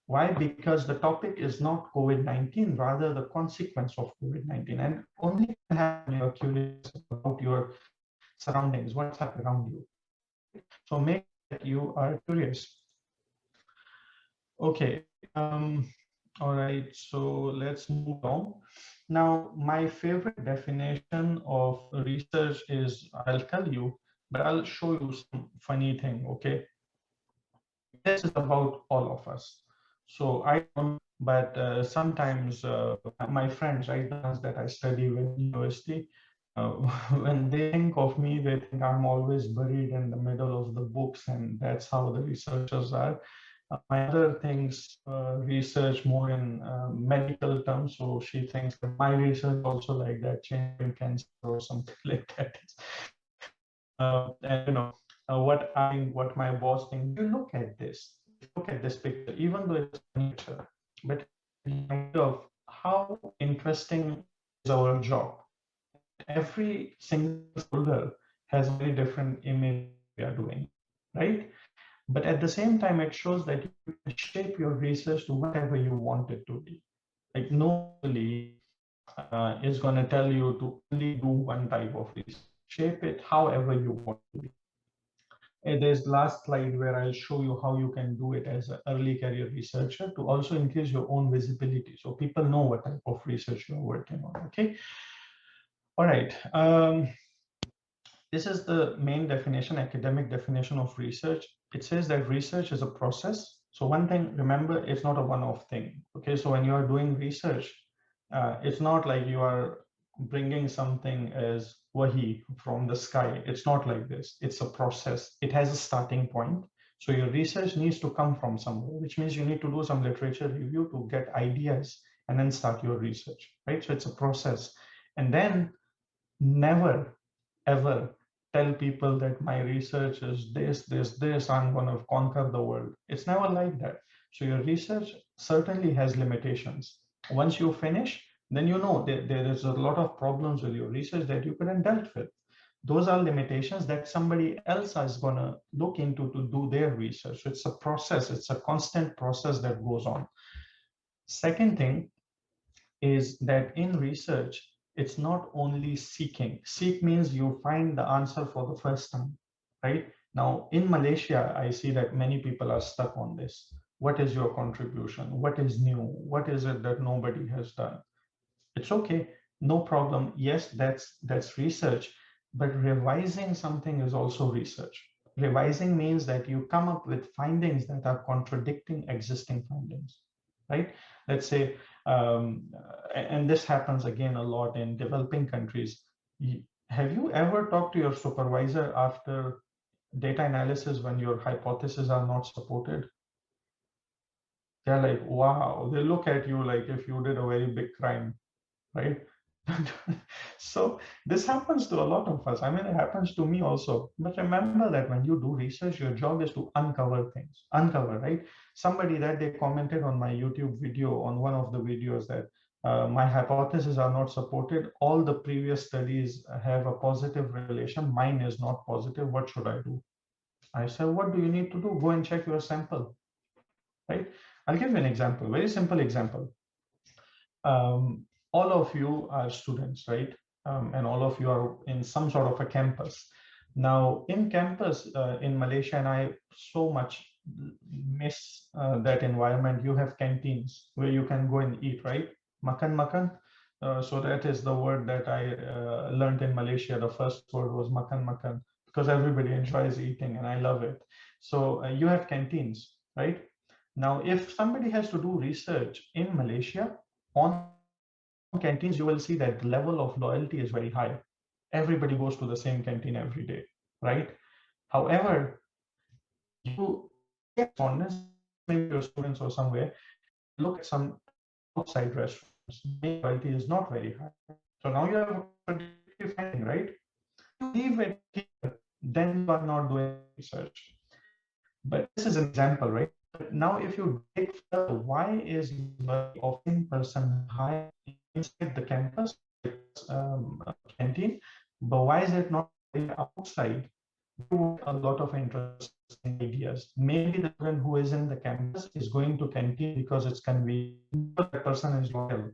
Speaker 3: Why? Because the topic is not COVID-19, rather the consequence of COVID-19. And only can happen when you're curious about your surroundings, what's happening around you. So make sure that you are curious. Okay. All right, so let's move on. Now, my favorite definition of research is, I'll tell you, but I'll show you some funny thing, okay? This is about all of us. So I don't, but sometimes my friends, right, the ones that I study with university, uh, when they think of me, they think I'm always buried in the middle of the books, and that's how the researchers are. My other things research more in medical terms, so she thinks that my research also like that, changing cancer or something like that. And you know what I think, what my boss thinks. You look at this, look at this picture, even though it's a picture, but the idea of how interesting is our job. Every single folder has a very different image we are doing, right? But at the same time, it shows that you can shape your research to whatever you want it to be. Like nobody is going to tell you to only do one type of research. Shape it however you want to be. And there's last slide where I'll show you how you can do it as an early career researcher to also increase your own visibility, so people know what type of research you're working on. Okay. All right. This is the main definition, academic definition of research. It says that research is a process. So one thing, remember, it's not a one-off thing. Okay, so when you are doing research, it's not like you are bringing something as wahi from the sky. It's not like this. It's a process. It has a starting point. So your research needs to come from somewhere, which means you need to do some literature review to get ideas and then start your research, right? So it's a process. And then never, ever tell people that my research is this, I'm going to conquer the world. It's never like that. So your research certainly has limitations. Once you finish, then you know there is a lot of problems with your research that you couldn't dealt with. Those are limitations that somebody else is going to look into to do their research. So it's a process, it's a constant process that goes on. Second thing is that in research, it's not only seeking. Seek means you find the answer for the first time, right? Now, in Malaysia, I see that many people are stuck on this. What is your contribution? What is new? What is it that nobody has done? It's okay, no problem. Yes, that's research, but revising something is also research. Revising means that you come up with findings that are contradicting existing findings, right? Let's say, and this happens again a lot in developing countries. Have you ever talked to your supervisor after data analysis when your hypotheses are not supported? They're like, wow, they look at you like if you did a very big crime, right? So this happens to a lot of us. I mean, it happens to me also. But remember that when you do research, your job is to uncover things. Uncover, right? Somebody that they commented on my YouTube video, on one of the videos, that my hypotheses are not supported. All the previous studies have a positive relation. Mine is not positive. What should I do? I said, what do you need to do? Go and check your sample, right? I'll give you an example, very simple example. All of you are students, right? And all of you are in some sort of a campus. Now, in campus in Malaysia, and I so much miss that environment, you have canteens where you can go and eat, right? Makan makan. So that is the word that I learned in Malaysia. The first word was makan makan, because everybody enjoys eating and I love it. So you have canteens, right? Now, if somebody has to do research in Malaysia on canteens, you will see that the level of loyalty is very high. Everybody goes to the same canteen every day, right? However, you maybe your students or somewhere look at some outside restaurants, loyalty is not very high. So now you have a contradictory finding, right? You leave it here, then you are not doing research. But this is an example, right? Now, if you dig further, why is university offering person high inside the campus canteen, but why is it not outside? A lot of interesting ideas. Maybe the student who is in the campus is going to canteen because it's convenient, because that person is loyal,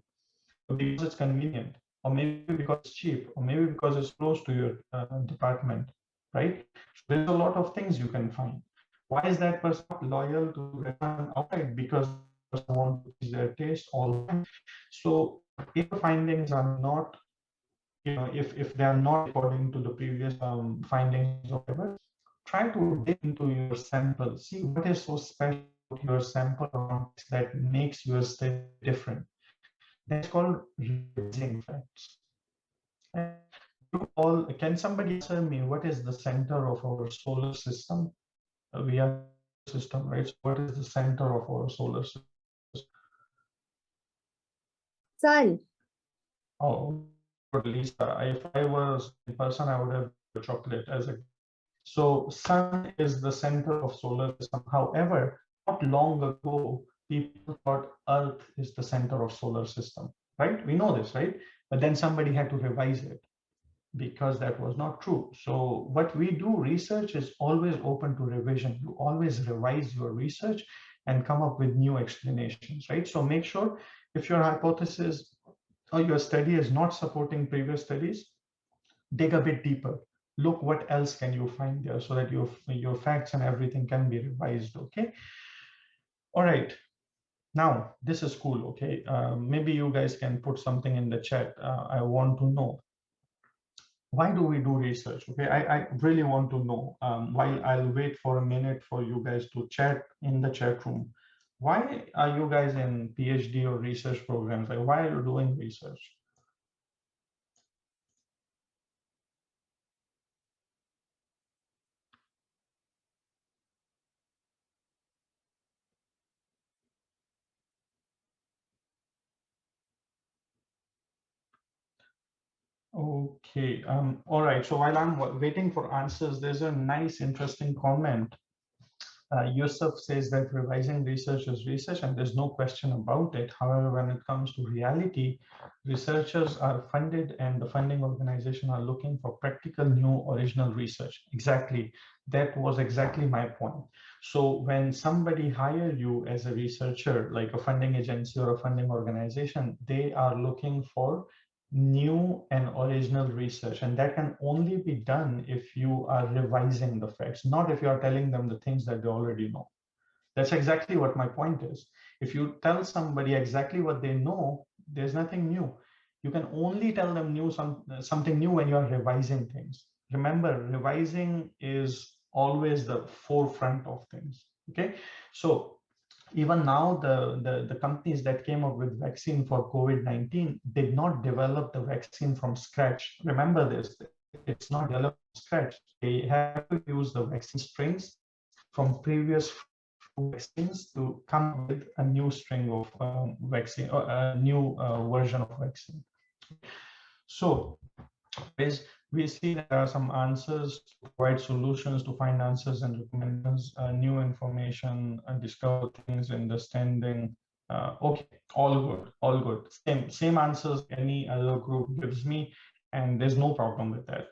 Speaker 3: because it's convenient, or maybe because it's cheap, or maybe because it's close to your department, right? So there's a lot of things you can find. Why is that person not loyal to restaurant outside? Because they want to please their taste all the time. So if the findings are not, if they are not according to the previous findings or whatever, try to dig into your sample, see what is so special about your sample that makes your study different. That's called revising facts. Can somebody answer me what is the center of our solar system? We have a system, right? So what is the center of our solar system?
Speaker 4: Sun.
Speaker 3: Oh, Lisa, if I was in person, I would have a chocolate as a. So sun is the center of solar system. However, not long ago, people thought Earth is the center of solar system, right? We know this, right? But then somebody had to revise it because that was not true. So what we do, research is always open to revision. You always revise your research and come up with new explanations, right? So make sure if your hypothesis or your study is not supporting previous studies, dig a bit deeper. Look what else can you find there so that your facts and everything can be revised, okay? All right. Now, this is cool, okay? Maybe you guys can put something in the chat. I want to know, why do we do research? Okay, I really want to know. While I'll wait for a minute for you guys to chat in the chat room. Why are you guys in PhD or research programs? Like, why are you doing research? Okay, all right. So while I'm waiting for answers, there's a nice, interesting comment. Yusuf says that revising research is research, and there's no question about it. However, when it comes to reality, researchers are funded and the funding organization are looking for practical, new, original research. Exactly. That was exactly my point. So when somebody hires you as a researcher, like a funding agency or a funding organization, they are looking for new and original research, and that can only be done if you are revising the facts, not if you are telling them the things that they already know. That's exactly what my point is. If you tell somebody exactly what they know, there's nothing new. You can only tell them something new when you are revising things. Remember, revising is always the forefront of things. Okay, so even now, the companies that came up with vaccine for COVID-19 did not develop the vaccine from scratch. Remember this, it's not developed from scratch. They have to use the vaccine strains from previous vaccines to come with a new string of vaccine, or a new version of vaccine. So we see there are some answers to provide solutions, to find answers and recommendations, new information, and discover things, understanding. Okay, all good, all good. Same answers any other group gives me, and there's no problem with that.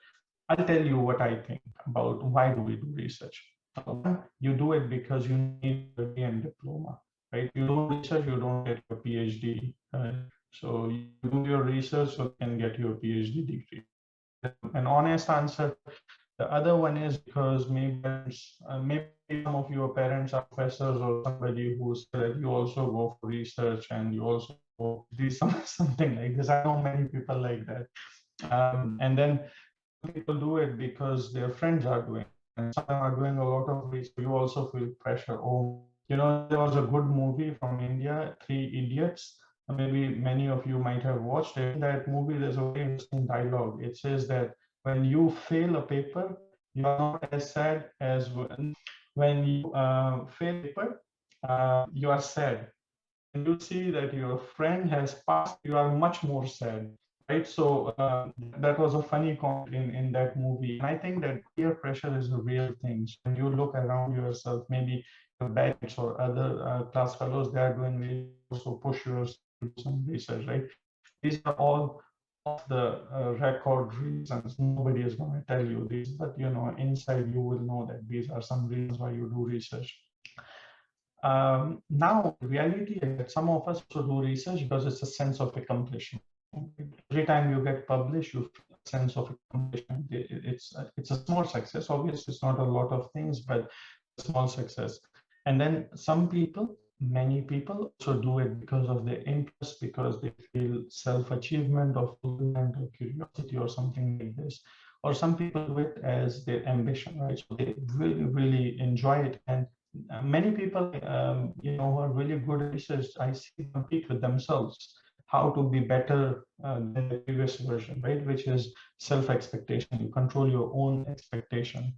Speaker 3: I'll tell you what I think about why do we do research. One, you do it because you need a degree and diploma, right? You do research, you don't get your PhD. So you do your research so you can get your PhD degree. An honest answer. The other one is because maybe some of your parents are professors or somebody who said you also go for research and you also do something like this. I know many people like that. And then people do it because their friends are doing it, and some are doing a lot of research. You also feel pressure. Oh, there was a good movie from India, Three Idiots. Maybe many of you might have watched it. In that movie, there's a very interesting dialogue. It says that when you fail a paper, you are not as sad as when you fail a paper, you are sad. And you see that your friend has passed, you are much more sad, right? So that was a funny comment in that movie. And I think that peer pressure is a real thing. So when you look around yourself, maybe batch or other class fellows, they are doing research, also push yourself to do some research, right? These are all off the record reasons. Nobody is going to tell you this, but you know, inside you will know that these are some reasons why you do research. Now, the reality is that some of us also do research because it's a sense of accomplishment. Every time you get published, you feel a sense of accomplishment. It's a small success. Obviously, it's not a lot of things, but a small success. And then some people, many people also do it because of their interest, because they feel self-achievement or fulfillment or curiosity or something like this. Or some people do it as their ambition, right? So they really, really enjoy it. And many people, you know, who are really good at research, I see compete with themselves how to be better than the previous version, right? Which is self-expectation. You control your own expectation.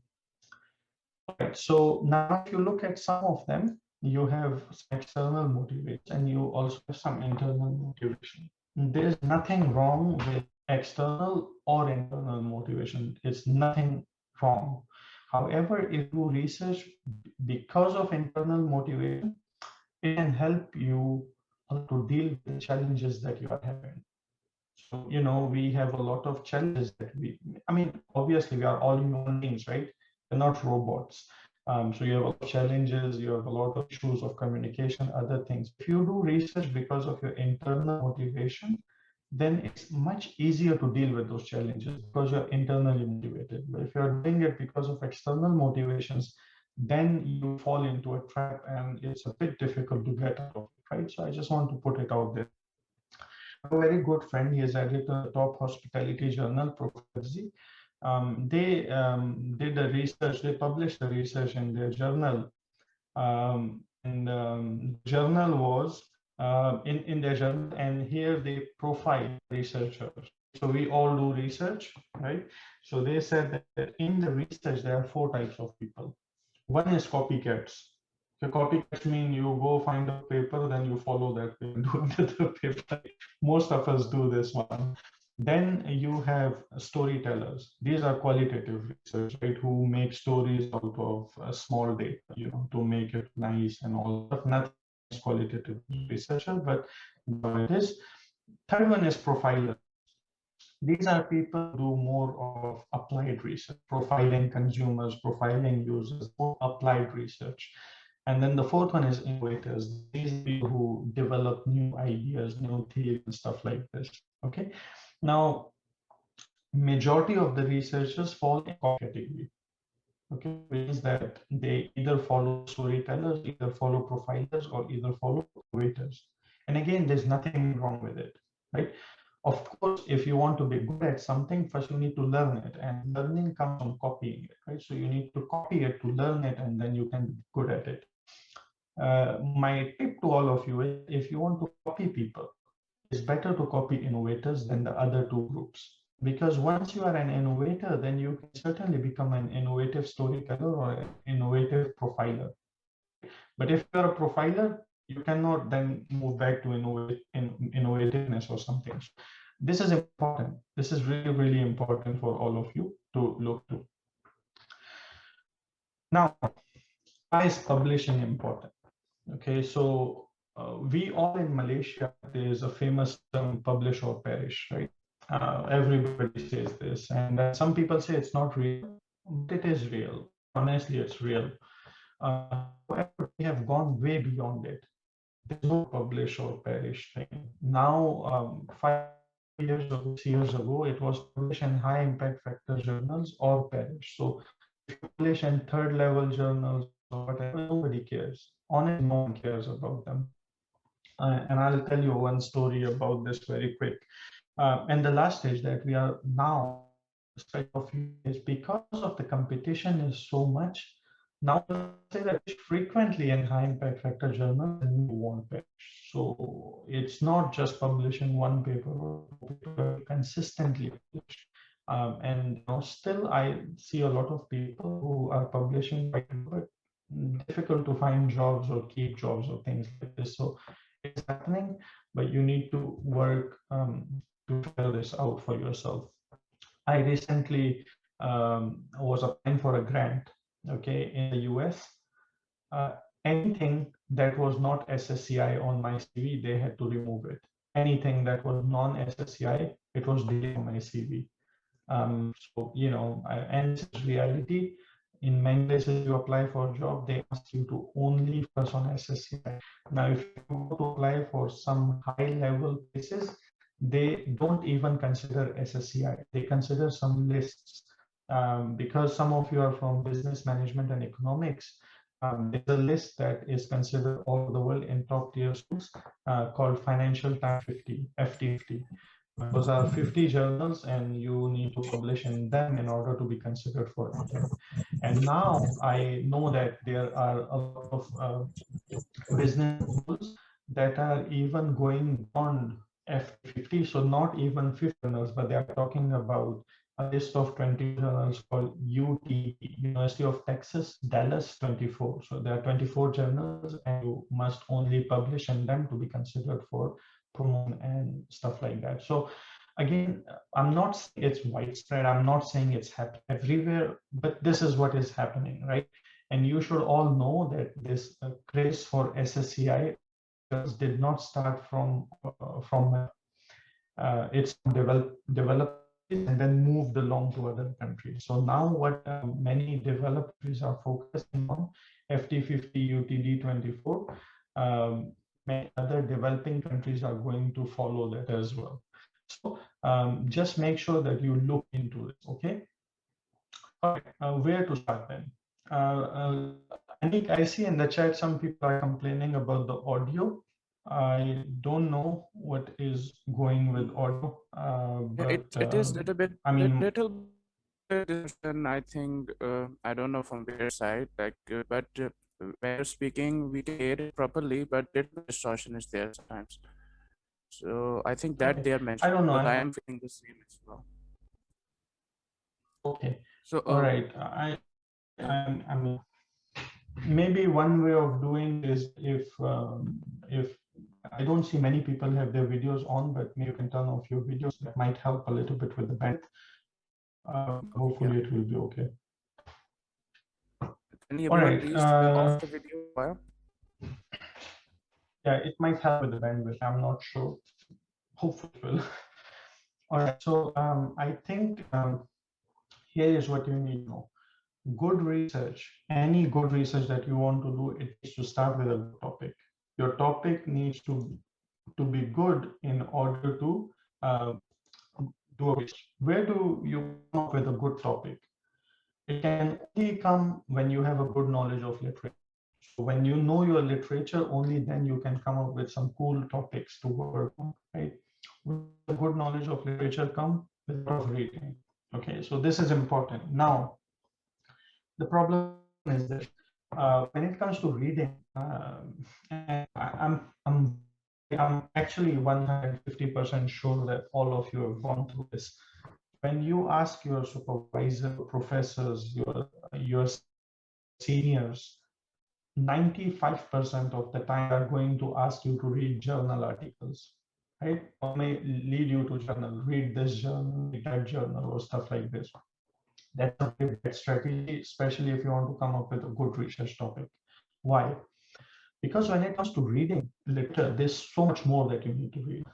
Speaker 3: Right. So now if you look at some of them, you have some external motivation and you also have some internal motivation. There's nothing wrong with external or internal motivation. It's nothing wrong. However, if you research because of internal motivation, it can help you to deal with the challenges that you are having. So, you know, we have a lot of challenges that I mean, obviously we are all human beings, right? We're not robots. So you have a lot of challenges, you have a lot of issues of communication, other things. If you do research because of your internal motivation, then it's much easier to deal with those challenges because you're internally motivated. But if you're doing it because of external motivations, then you fall into a trap and it's a bit difficult to get out of it, right? So I just want to put it out there. A very good friend, he is editor of the top hospitality journal, Professor. They did a research, they published a research in their journal. And the journal was in their journal, and here they profile researchers. So we all do research, right? So they said that in the research, there are 4 types of people. One is copycats. The copycats mean you go find a paper, then you follow that paper, do another paper. Most of us do this one. Then you have storytellers. These are qualitative research, right? Who make stories out of a small data, you know, to make it nice and all. But nothing is qualitative researcher, but it is. Third one is profiler. These are people who do more of applied research, profiling consumers, profiling users, more applied research. And then the fourth one is innovators. These are people who develop new ideas, new theories, and stuff like this. Okay. Now, majority of the researchers fall in category. Okay, means that they either follow storytellers, either follow profilers, or either follow innovators. And again, there's nothing wrong with it, right? Of course, if you want to be good at something, first you need to learn it, and learning comes from copying it, right? So you need to copy it to learn it, and then you can be good at it. My tip to all of you is, if you want to copy people, it's better to copy innovators than the other 2 groups. Because once you are an innovator, then you can certainly become an innovative storyteller or an innovative profiler. But if you're a profiler, you cannot then move back to innovativeness or something. This is important. This is really, really important for all of you to look to. Now, why is publishing important? Okay, so we all in Malaysia, there's a famous term, publish or perish, right? Everybody says this, and some people say it's not real, but it is real. Honestly, it's real. However, we have gone way beyond it. There's no publish or perish thing. Now, 5 years or 6 years ago, it was publish in high impact factor journals or perish. So if you publish in 3rd level journals or whatever, nobody cares. Honestly, no one cares about them. And I'll tell you one story about this very quick. And the last stage that we are now is because of the competition is so much. Now, say that frequently in high impact factor journals and you won't perish. So it's not just publishing one paper or paper, consistently publish. And you know, still I see a lot of people who are publishing, but difficult to find jobs or keep jobs or things like this. So it's happening, but you need to work to figure this out for yourself. I recently was applying for a grant, okay, in the US. anything that was not SSCI on my CV, they had to remove it. Anything that was non-SSCI, it was deleted from my CV. So, you know, and this is reality. In many places you apply for a job, they ask you to only focus on SSCI. Now, if you go to apply for some high-level places, they don't even consider SSCI. They consider some lists. Because some of you are from business management and economics, there's a list that is considered all over the world in top tier schools called Financial Times 50, FT50. Those are 50 journals, and you need to publish in them in order to be considered for it. And now I know that there are a lot of business schools that are even going beyond F50, so not even 50 journals, but they are talking about a list of 20 journals called UT, University of Texas, Dallas 24. So there are 24 journals, and you must only publish in them to be considered for promotion and stuff like that. So again, I'm not saying it's widespread, I'm not saying it's happening everywhere, but this is what is happening, right? And you should all know that this craze for SSCI did not start from it's developed and then moved along to other countries. So now what many developed countries are focusing on, FT50, UTD24, many other developing countries are going to follow that as well. So just make sure that you look into this, okay? All right, where to start then? Anik, I see in the chat some people are complaining about the audio. I don't know what is going with audio, but
Speaker 2: it is little bit,
Speaker 3: I mean,
Speaker 2: little bit distortion, I think. I don't know from where side, like, but when you're speaking, we can hear it properly, but little distortion is there sometimes. So I think that
Speaker 3: okay.
Speaker 2: they are
Speaker 3: I
Speaker 2: mentioning,
Speaker 3: don't know.
Speaker 2: but I am feeling the same as well.
Speaker 3: Okay.
Speaker 2: So
Speaker 3: All right. I mean, maybe one way of doing is if I don't see many people have their videos on, but maybe you can turn off your videos. That might help a little bit with the bandwidth. Hopefully, it will be okay.
Speaker 2: Can you
Speaker 3: All right.
Speaker 2: please off the video?
Speaker 3: Yeah, it might help with the bandwidth. I'm not sure. Hopefully, it will. All right. So I think here is what you need to know. Good research, any good research that you want to do, it needs to start with a good topic. Your topic needs to be good in order to do a research. Where do you come up with a good topic? It can only come when you have a good knowledge of literature. So when you know your literature, only then you can come up with some cool topics to work on, right? With a good knowledge of literature come with a lot of reading. Okay, so this is important. Now, the problem is that when it comes to reading, and I'm actually 150% sure that all of you have gone through this. When you ask your supervisor, professors, your seniors, 95% of the time they're going to ask you to read journal articles, right? Or may lead you to journal, read this journal, read that journal, or stuff like this. That's a very bad strategy, especially if you want to come up with a good research topic. Why? Because when it comes to reading literature, there's so much more that you need to read.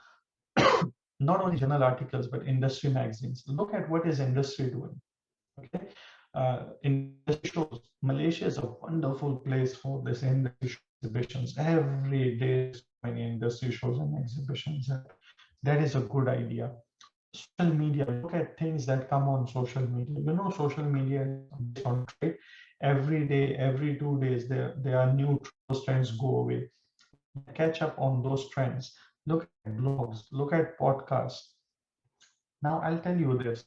Speaker 3: Not only journal articles, but industry magazines. Look at what is industry doing. Okay, industry shows. Malaysia is a wonderful place for this industry exhibitions. Every day, so many industry shows and exhibitions. That is a good idea. Social media, look at things that come on social media. You know, social media is on trade. Every day, every 2 days, there are new trends go away. Catch up on those trends. Look at blogs, look at podcasts. Now, I'll tell you this.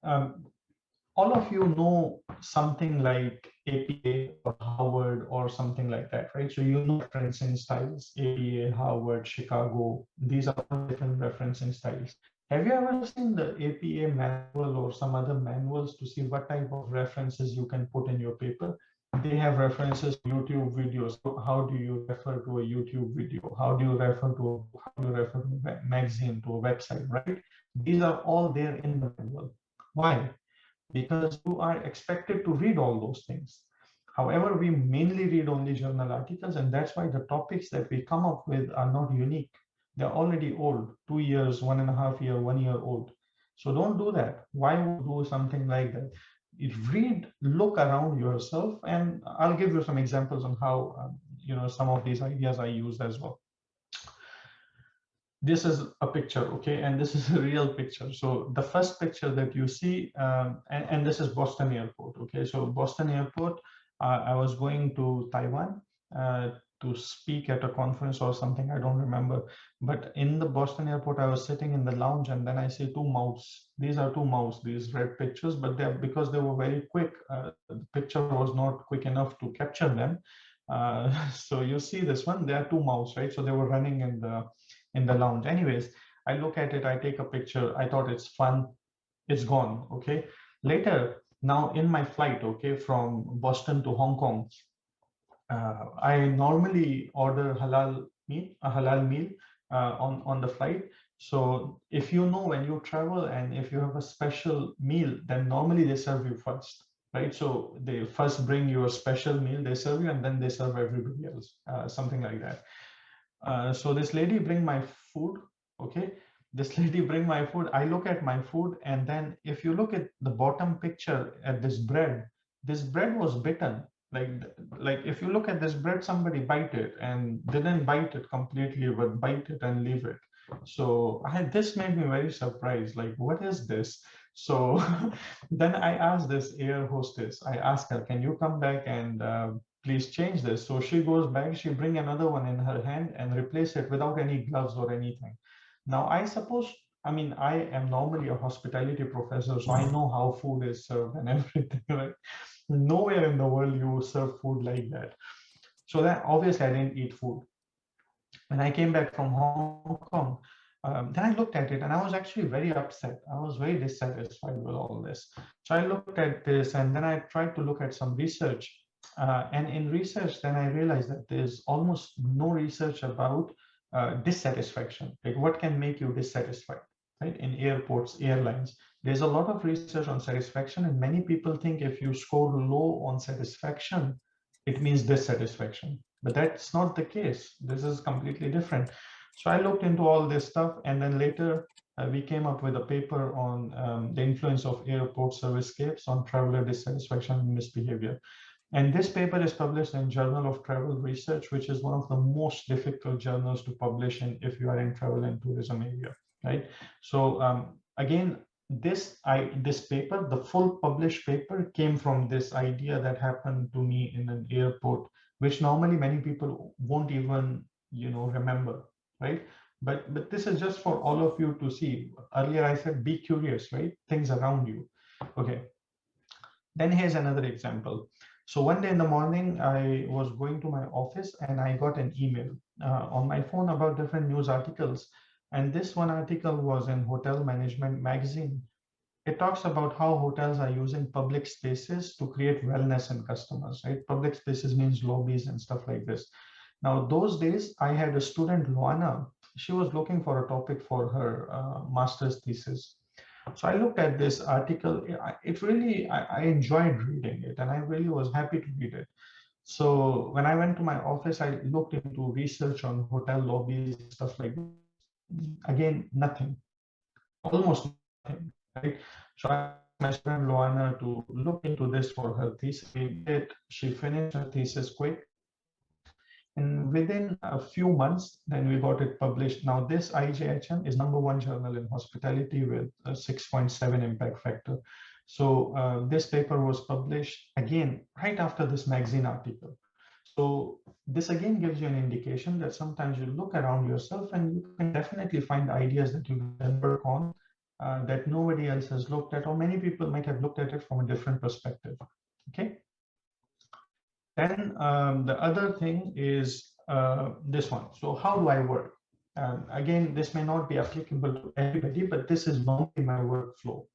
Speaker 3: All of you know something like APA or Harvard or something like that, right? So you know referencing styles, APA, Harvard, Chicago. These are all different referencing styles. Have you ever seen the APA manual or some other manuals to see what type of references you can put in your paper? They have references to YouTube videos. How do you refer to a YouTube video? How do you refer to a magazine, to a website, right? These are all there in the manual. Why? Because you are expected to read all those things. However, we mainly read only journal articles, and that's why the topics that we come up with are not unique. They're already old, 2 years, 1.5 year, 1 year old. So don't do that. Why would you do something like that? Read, look around yourself, and I'll give you some examples on how some of these ideas I use as well. This is a picture, okay, and this is a real picture. So the first picture that you see, and this is Boston Airport, okay. So Boston Airport, I was going to Taiwan to speak at a conference or something, I don't remember. But in the Boston Airport, I was sitting in the lounge, and then I see two mouse. These are two mouse, these red pictures, but they're, because they were very quick, the picture was not quick enough to capture them. So you see this one, there are two mouse, right? So they were running in the lounge. Anyways, I look at it, I take a picture, I thought it's fun, it's gone, okay. Later, now in my flight, okay, from Boston to Hong Kong, I normally order a halal meal on the flight. So if you know, when you travel and if you have a special meal, then normally they serve you first, right? So they first bring you a special meal, they serve you, and then they serve everybody else, something like that. So this lady bring my food, okay. This lady bring my food. I look at my food, and then if you look at the bottom picture at this bread was bitten. Like if you look at this bread, somebody bite it and didn't bite it completely, but bite it and leave it. So this made me very surprised. Like, what is this? So then I asked this air hostess. I asked her, "Can you come back and please change this?" So she goes back, she bring another one in her hand and replace it without any gloves or anything. Now, I mean, I am normally a hospitality professor, so I know how food is served and everything, right? Nowhere in the world you serve food like that. So then obviously I didn't eat food. When I came back from Hong Kong, then I looked at it and I was actually very upset. I was very dissatisfied with all this. So I looked at this and then I tried to look at some research. And in research, then I realized that there's almost no research about dissatisfaction. Like, what can make you dissatisfied, right? In airports, airlines, there's a lot of research on satisfaction, and many people think if you score low on satisfaction, it means dissatisfaction. But that's not the case. This is completely different. So I looked into all this stuff, and then later we came up with a paper on the influence of airport servicescapes on traveler dissatisfaction and misbehavior. And this paper is published in Journal of Travel Research, which is one of the most difficult journals to publish in if you are in travel and tourism area, right? So again, this paper, the full published paper, came from this idea that happened to me in an airport, which normally many people won't even remember, right? But this is just for all of you to see. Earlier I said be curious, right? Things around you. Okay. Then here's another example. So one day in the morning, I was going to my office and I got an email on my phone about different news articles. And this one article was in Hotel Management magazine. It talks about how hotels are using public spaces to create wellness in customers, right? Public spaces means lobbies and stuff like this. Now, those days, I had a student, Luana. She was looking for a topic for her master's thesis. So I looked at this article. It really, I enjoyed reading it, and I really was happy to read it. So when I went to my office, I looked into research on hotel lobbies, stuff like this. Again, nothing, almost nothing, right? So I asked my friend Luana to look into this for her thesis. She finished her thesis quick. And within a few months, then we got it published. Now, this IJHM is #1 journal in hospitality with a 6.7 impact factor. So this paper was published again right after this magazine article. So this again gives you an indication that sometimes you look around yourself and you can definitely find ideas that you can work on that nobody else has looked at, or many people might have looked at it from a different perspective. Okay. Then the other thing is this one. So how do I work? Again, this may not be applicable to everybody, but this is normally my workflow.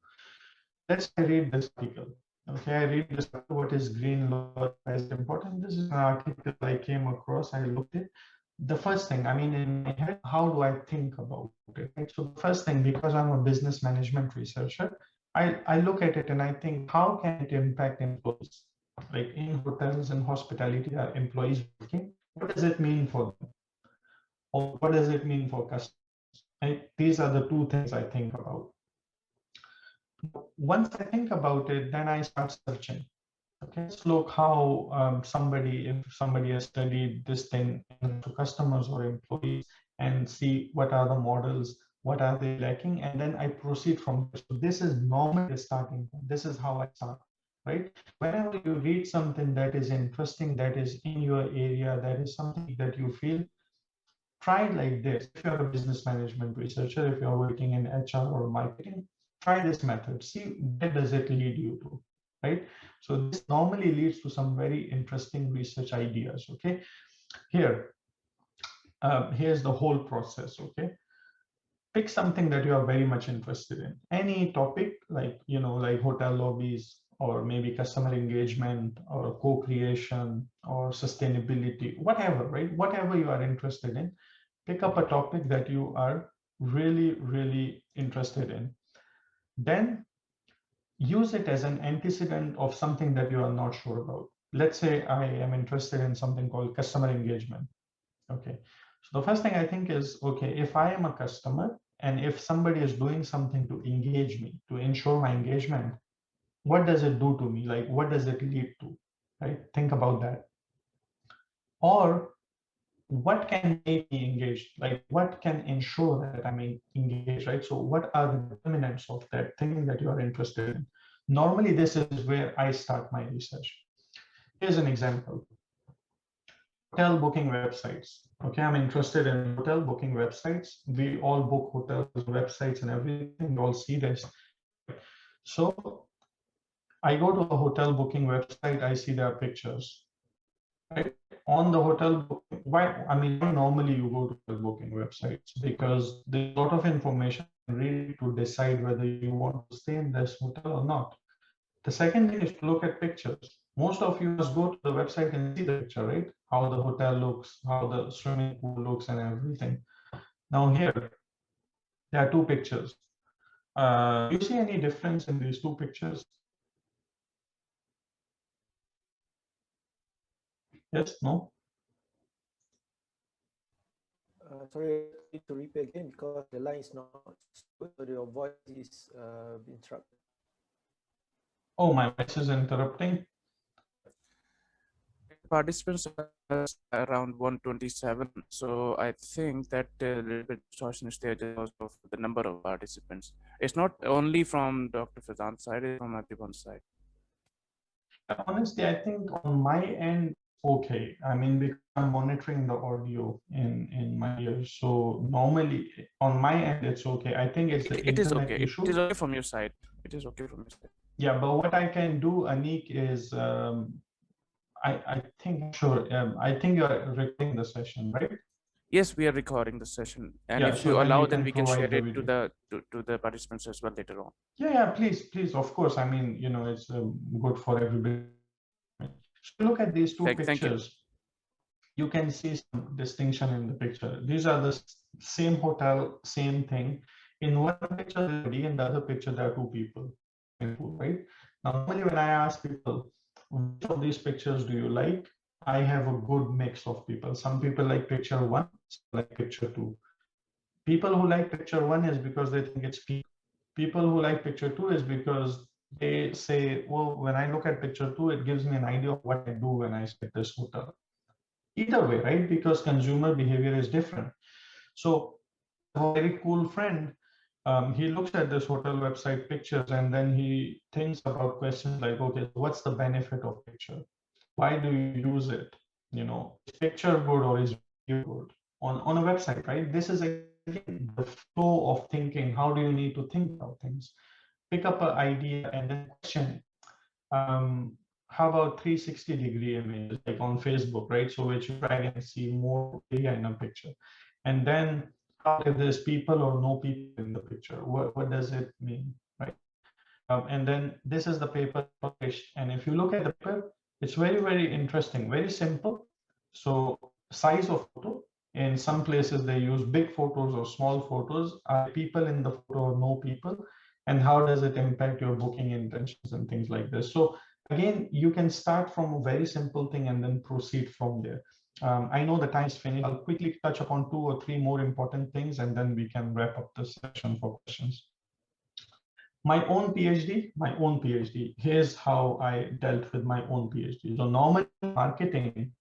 Speaker 3: Let's read this article. Okay, I read this article, what is green law is important. This is an article I came across, I looked at. The first thing, I mean, in my head, how do I think about it? Right? So the first thing, because I'm a business management researcher, I look at it and I think, how can it impact employees? Like in hotels and hospitality, there are employees working. What does it mean for them? Or what does it mean for customers? And these are the two things I think about. Once I think about it, then I start searching. Okay, let's look how if somebody has studied this thing to customers or employees, and see what are the models, what are they lacking, and then I proceed from this. So this is normally the starting point. This is how I start, right? Whenever you read something that is interesting, that is in your area, that is something that you feel, try like this. If you're a business management researcher, if you're working in HR or marketing, try this method. See where does it lead you to, right? So this normally leads to some very interesting research ideas. Okay, here's the whole process. Okay, pick something that you are very much interested in. Any topic, like like hotel lobbies, or maybe customer engagement, or co-creation, or sustainability, whatever, right? Whatever you are interested in, pick up a topic that you are really, really interested in. Then use it as an antecedent of something that you are not sure about. Let's say I am interested in something called customer engagement. Okay. So the first thing I think is, okay, if I am a customer and if somebody is doing something to engage me, to ensure my engagement, what does it do to me? Like, what does it lead to? Right? Think about that. Or what can make me engaged? Like, what can ensure that I'm engaged, right? So what are the determinants of that thing that you are interested in? Normally, this is where I start my research. Here's an example. Hotel booking websites. Okay, I'm interested in hotel booking websites. We all book hotels, websites, and everything. We all see this. So I go to a hotel booking website. I see their pictures. Right? On the hotel booking, why normally you go to the booking websites? Because there's a lot of information really to decide whether you want to stay in this hotel or not. The second thing is to look at pictures. Most of you must go to the website and see the picture, right? How the hotel looks, how the swimming pool looks, and everything. Now here, there are two pictures. Do you see any difference in these two pictures? Yes, no?
Speaker 1: Sorry, to repeat again because the line is not good, so your voice is interrupted.
Speaker 3: Oh, my voice is interrupting.
Speaker 2: Participants are around 127, so I think that a little bit distortion is there because of the number of participants. It's not only from Dr. Faizan's side, it's from everyone's side.
Speaker 3: Honestly, I think on my end, okay. I mean, because I'm monitoring the audio in my ears, so normally on my end it's okay. I think it's the
Speaker 2: It is
Speaker 3: internet
Speaker 2: okay.
Speaker 3: issue.
Speaker 2: It is okay from your side. It is okay from your side.
Speaker 3: Yeah, but what I can do, Anik, is I think I think you're recording the session, right?
Speaker 2: Yes, we are recording the session, and
Speaker 3: Yeah,
Speaker 2: if
Speaker 3: so
Speaker 2: you
Speaker 3: then
Speaker 2: allow,
Speaker 3: you
Speaker 2: then
Speaker 3: can
Speaker 2: we can share
Speaker 3: provide the
Speaker 2: it to
Speaker 3: video.
Speaker 2: the participants as well later on.
Speaker 3: Yeah, please, of course. I mean, it's good for everybody. So look at these two
Speaker 2: Thank you.
Speaker 3: pictures. You can see some distinction in the picture. These are the same hotel, same thing. In one picture, in the other picture, there are two people, right? Normally, when I ask people, which of these pictures do you like? I have a good mix of people. Some people like picture one, some like picture two. People who like picture one is because they think it's peak. People who like picture two is because they say, well, when I look at picture two, it gives me an idea of what I do when I stay at this hotel. Either way, right? Because consumer behavior is different. So a very cool friend, he looks at this hotel website pictures and then he thinks about questions like, okay, what's the benefit of picture? Why do you use it? Is picture good or is video good on a website, right? This is again the flow of thinking. How do you need to think about things? Pick up an idea and then question it. How about 360-degree images like on Facebook, right? So which you try and see more area in a picture. And then how if there's people or no people in the picture, what does it mean, right? And then this is the paper published. And if you look at the paper, it's very, very interesting, very simple. So size of photo, in some places they use big photos or small photos. Are people in the photo or no people? And how does it impact your booking intentions and things like this? So again, you can start from a very simple thing and then proceed from there. I know the time is finished. I'll quickly touch upon 2 or 3 more important things, and then we can wrap up the session for questions. My own PhD, here's how I dealt with my own PhD. So normally in marketing,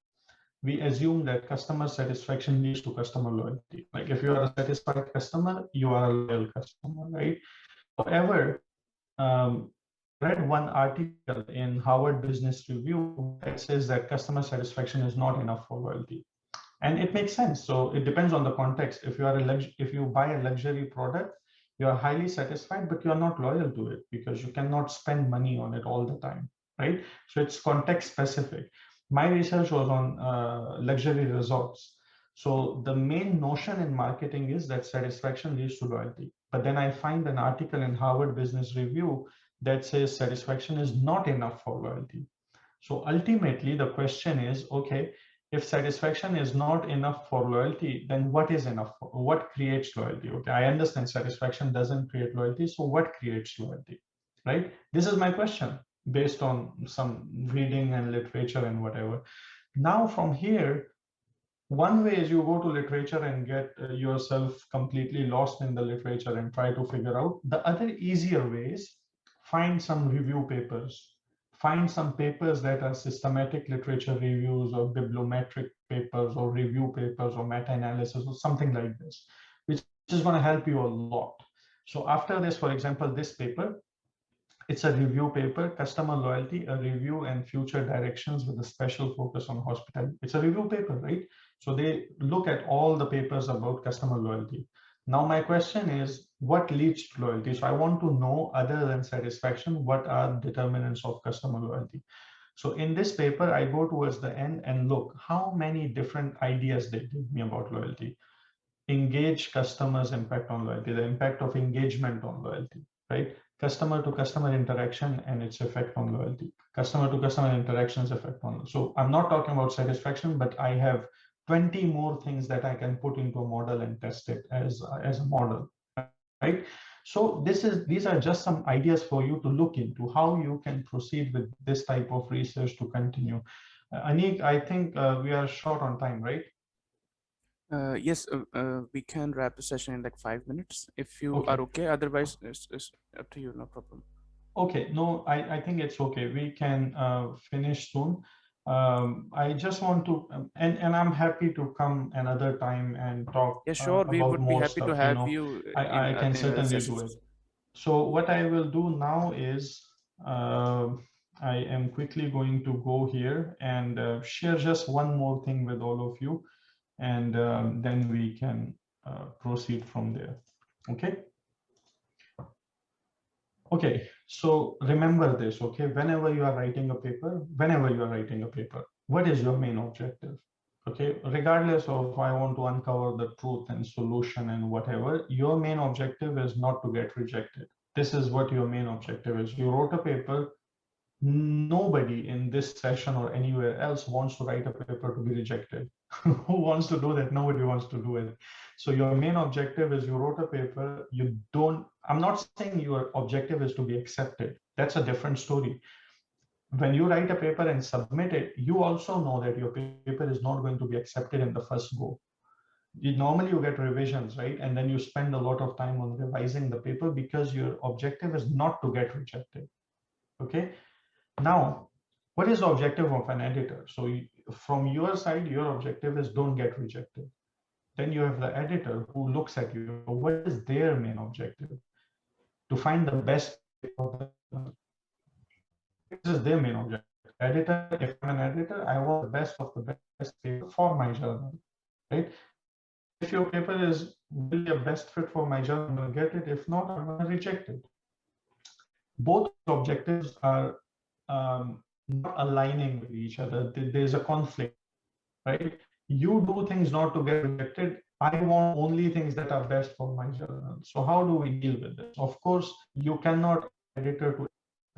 Speaker 3: we assume that customer satisfaction leads to customer loyalty. Like if you are a satisfied customer, you are a loyal customer, right? However, I read one article in Harvard Business Review that says that customer satisfaction is not enough for loyalty, and it makes sense. So it depends on the context. If you are if you buy a luxury product, you are highly satisfied, but you are not loyal to it because you cannot spend money on it all the time, right? So it's context specific. My research was on luxury resorts. So the main notion in marketing is that satisfaction leads to loyalty. But then I find an article in Harvard Business Review that says satisfaction is not enough for loyalty. So ultimately, the question is, okay, if satisfaction is not enough for loyalty, then what is enough? What creates loyalty? Okay, I understand satisfaction doesn't create loyalty. So what creates loyalty, right? This is my question based on some reading and literature and whatever. Now from here, one way is you go to literature and get yourself completely lost in the literature and try to figure out. The other easier way is find some review papers, find some papers that are systematic literature reviews or bibliometric papers or review papers or meta-analysis or something like this, which is going to help you a lot. So after this, for example, this paper, it's a review paper, customer loyalty, a review and future directions with a special focus on hospitality. It's a review paper, right? So they look at all the papers about customer loyalty. Now my question is, what leads to loyalty? So I want to know, other than satisfaction, what are determinants of customer loyalty? So in this paper, I go towards the end and look how many different ideas they give me about loyalty. Engage customers' impact on loyalty, the impact of engagement on loyalty, right? Customer to customer interaction and its effect on loyalty. Customer to customer interactions effect on. So I'm not talking about satisfaction, but I have 20 more things that I can put into a model and test it as a model, right? So these are just some ideas for you to look into how you can proceed with this type of research to continue. Anik, I think we are short on time, right?
Speaker 2: Yes, we can wrap the session in like 5 minutes if you
Speaker 3: Okay.
Speaker 2: are okay. Otherwise, it's up to you, no problem.
Speaker 3: Okay, no, I think it's okay. We can finish soon. I just want to, and I'm happy to come another time and talk
Speaker 2: Yeah, sure. We
Speaker 3: about
Speaker 2: would be
Speaker 3: more
Speaker 2: happy to
Speaker 3: stuff, you
Speaker 2: have
Speaker 3: know.
Speaker 2: you
Speaker 3: I can
Speaker 2: in other
Speaker 3: certainly do it.
Speaker 2: sessions.
Speaker 3: So what I will do now is I am quickly going to go here and share just one more thing with all of you, and then we can proceed from there. Okay. Okay, so remember this, okay? Whenever you are writing a paper, what is your main objective? Okay, regardless of I want to uncover the truth and solution and whatever, your main objective is not to get rejected. This is what your main objective is. You wrote a paper. Nobody in this session or anywhere else wants to write a paper to be rejected. Who wants to do that? Nobody wants to do it. So your main objective is you wrote a paper, you don't, I'm not saying your objective is to be accepted. That's a different story. When you write a paper and submit it, you also know that your paper is not going to be accepted in the first go. Normally you get revisions, right? And then you spend a lot of time on revising the paper because your objective is not to get rejected. Okay. Now, what is the objective of an editor? So from your side, your objective is don't get rejected. Then you have the editor who looks at you. What is their main objective? To find the best for the, this is their main objective. Editor, if I'm an editor, I want the best of the best paper for my journal, right? If your paper is really a best fit for my journal, I'm going to get it. If not, I'm going to reject it. Both objectives are not aligning with each other. There's a conflict, right? You do things not to get rejected. I want only things that are best for my journal. So how do we deal with this? Of course, you cannot editor to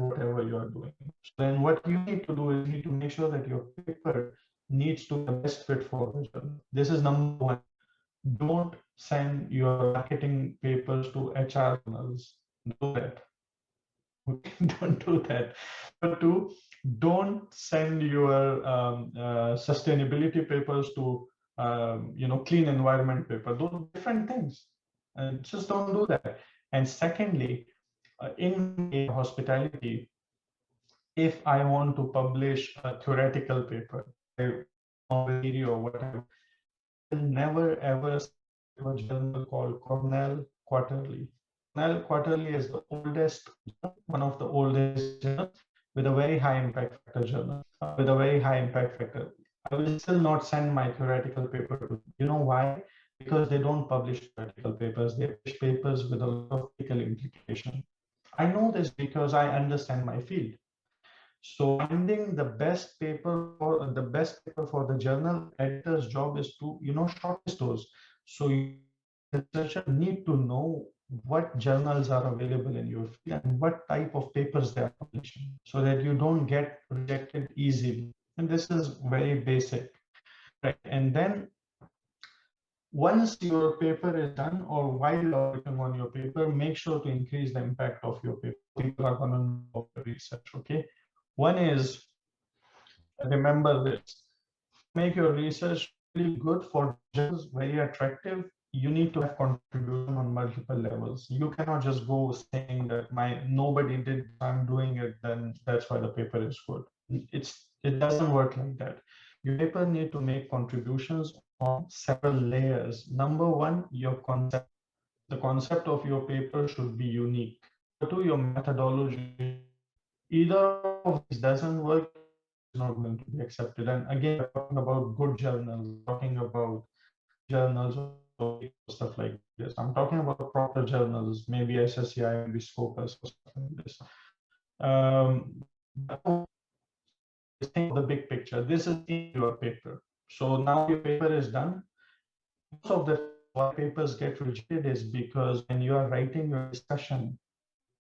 Speaker 3: whatever you are doing. So then what you need to do is you need to make sure that your paper needs to be the best fit for the journal. This is number one. Don't send your marketing papers to HR journals. Do that. Don't do that. Number two, don't send your sustainability papers to clean environment paper. Those are different things, and just don't do that. And secondly, in hospitality, if I want to publish a theoretical paper, or whatever, I will never ever a journal called Cornell Quarterly. Cornell Quarterly is the oldest, one of the oldest journals with a very high impact factor journal, with a very high impact factor. I will still not send my theoretical paper to. You know why? Because they don't publish theoretical papers. They publish papers with a lot of critical implication. I know this because I understand my field. So finding the best paper for the journal, editor's job is to shortlist those. So the researcher need to know what journals are available in your field and what type of papers they are publishing, so that you don't get rejected easily. And this is very basic, right? And then once your paper is done, or while you're working on your paper, make sure to increase the impact of your paper. People are going to know about the research. Okay, one is, remember this, make your research really good for journals, very attractive. You need to have contribution on multiple levels. You cannot just go saying that nobody did, I'm doing it, then that's why the paper is good. It doesn't work like that. Your paper need to make contributions on several layers. Number one, your concept. The concept of your paper should be unique. Number two, your methodology. Either of these doesn't work, it's not going to be accepted. And again, we're talking about good journals, talking about journals or stuff like this. I'm talking about proper journals, maybe SSCI, maybe Scopus, or stuff like this. Think of the big picture. This is in your paper. So now your paper is done. Most of the why papers get rejected is because when you are writing your discussion,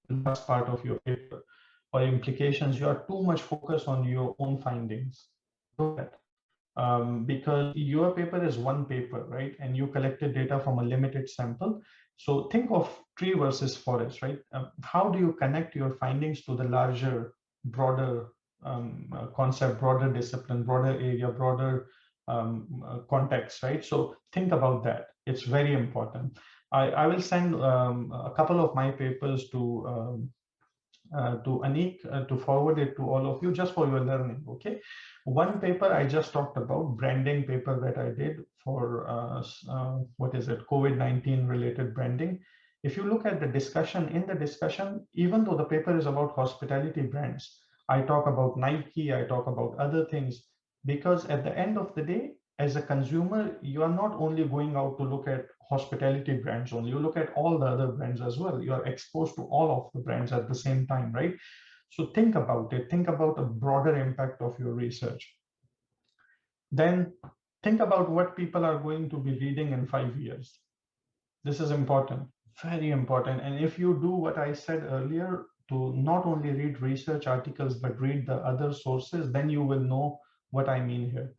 Speaker 3: the last part of your paper or implications, you are too much focused on your own findings. Because your paper is one paper, right? And you collected data from a limited sample. So think of tree versus forest, right? How do you connect your findings to the larger, broader concept, broader discipline, broader area, broader context, right? So think about that. It's very important. I will send a couple of my papers to Anik to forward it to all of you just for your learning. Okay, one paper I just talked about, branding paper that I did for what is it, COVID-19 related branding. If you look at the discussion, in the discussion, even though the paper is about hospitality brands, I talk about Nike, I talk about other things, because at the end of the day, as a consumer, you are not only going out to look at hospitality brands only, you look at all the other brands as well. You are exposed to all of the brands at the same time, right? So think about it. Think about a broader impact of your research. Then think about what people are going to be reading in 5 years. This is important, very important. And if you do what I said earlier, to not only read research articles, but read the other sources, then you will know what I mean here.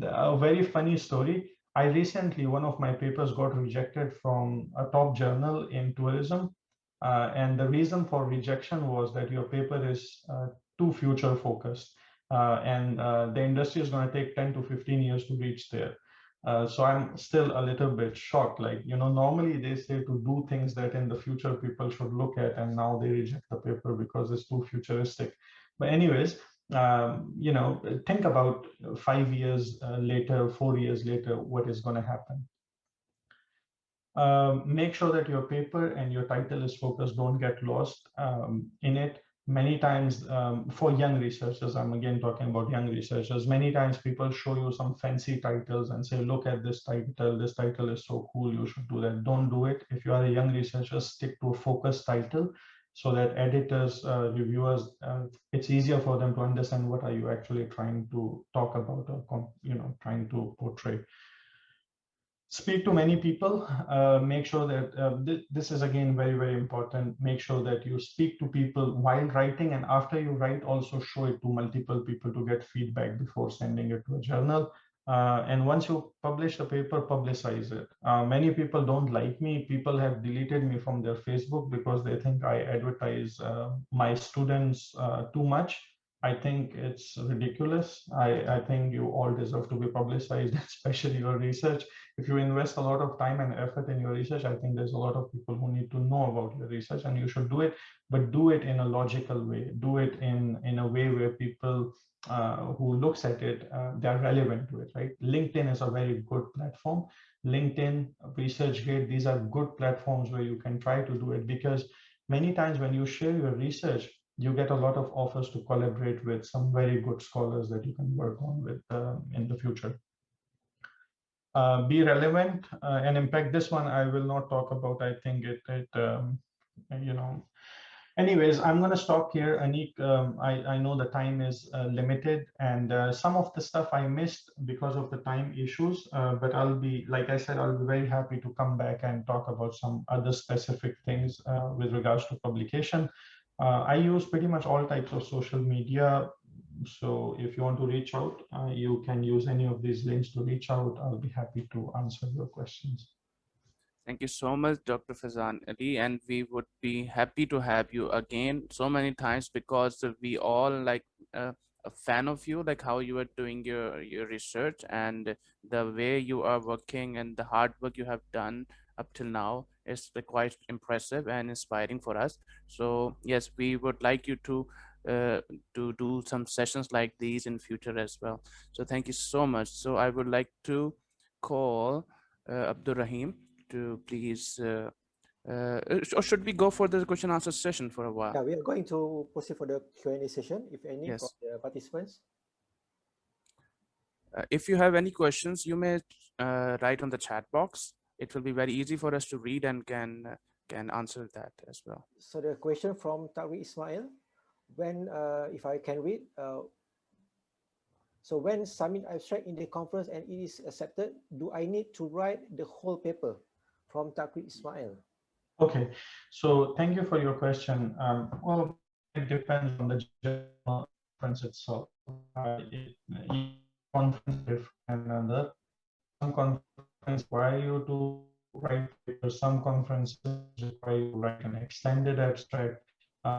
Speaker 3: A very funny story. I recently, one of my papers got rejected from a top journal in tourism. And the reason for rejection was that your paper is too future focused. And the industry is going to take 10 to 15 years to reach there. So I'm still a little bit shocked. Like, normally they say to do things that in the future people should look at, and now they reject the paper because it's too futuristic. But anyways, think about 5 years later, 4 years later, what is going to happen. Make sure that your paper and your title is focused, don't get lost in it. Many times for young researchers, I'm again talking about young researchers, many times people show you some fancy titles and say, look at this title is so cool, you should do that. Don't do it. If you are a young researcher, stick to a focused title so that editors, reviewers, it's easier for them to understand what are you actually trying to talk about or trying to portray. Speak to many people. Make sure that this is again very, very important. Make sure that you speak to people while writing, and after you write, also show it to multiple people to get feedback before sending it to a journal. And once you publish the paper, publicize it. Many people don't like me. People have deleted me from their Facebook because they think I advertise my students too much. I think it's ridiculous. I think you all deserve to be publicized, especially your research. If you invest a lot of time and effort in your research, I think there's a lot of people who need to know about your research, and you should do it, but do it in a logical way. Do it in a way where people who looks at it, they're relevant to it, right? LinkedIn is a very good platform. LinkedIn, ResearchGate, these are good platforms where you can try to do it, because many times when you share your research, you get a lot of offers to collaborate with some very good scholars that you can work on with in the future. Be relevant and impact. This one I will not talk about. I think you know. Anyways, I'm going to stop here. Anik, I know the time is limited, and some of the stuff I missed because of the time issues, but I'll be, like I said, I'll be very happy to come back and talk about some other specific things with regards to publication. I use pretty much all types of social media. So if you want to reach out, you can use any of these links to reach out. I'll be happy to answer your questions.
Speaker 2: Thank you so much, Dr. Faizan Ali, and we would be happy to have you again so many times, because we all like a fan of you, like how you are doing your research and the way you are working and the hard work you have done up till now is quite impressive and inspiring for us. So yes, we would like you to do some sessions like these in future as well. So thank you so much. So I would like to call Abdul Rahim to please, or should we go for the question answer session for a while?
Speaker 1: Yeah, we are going to proceed for the Q&A session, if any, from
Speaker 2: Yes.
Speaker 1: the participants.
Speaker 2: If you have any questions, you may write on the chat box. It will be very easy for us to read and can answer that as well.
Speaker 1: So the question from Tariq Ismail, when, if I can read, so when submit abstract in the conference and it is accepted, do I need to write the whole paper? From Tariq Ismail.
Speaker 3: Okay, so thank you for your question. Well, it depends on the general conference itself. Each conference is different than another. Some conferences require you to write papers, some conferences require you to write an extended abstract,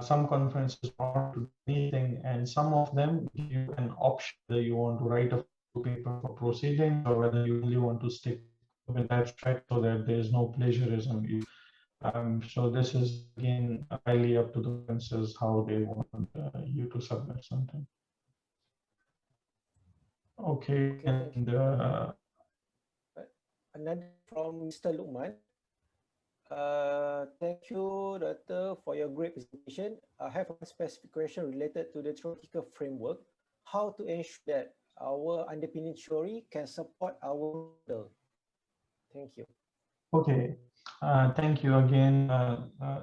Speaker 3: some conferences want to do anything, and some of them give you an option whether you want to write a full paper for proceedings or whether you only want to stick with abstract so that there is no plagiarism. So this is again highly up to the conferences how they want you to submit something. Okay, and
Speaker 1: another from Mr. Lukman. Thank you, Doctor, for your great presentation. I have a specific question related to the theoretical framework. How to ensure that our underpinning theory can support our model? Thank you.
Speaker 3: Okay, thank you again.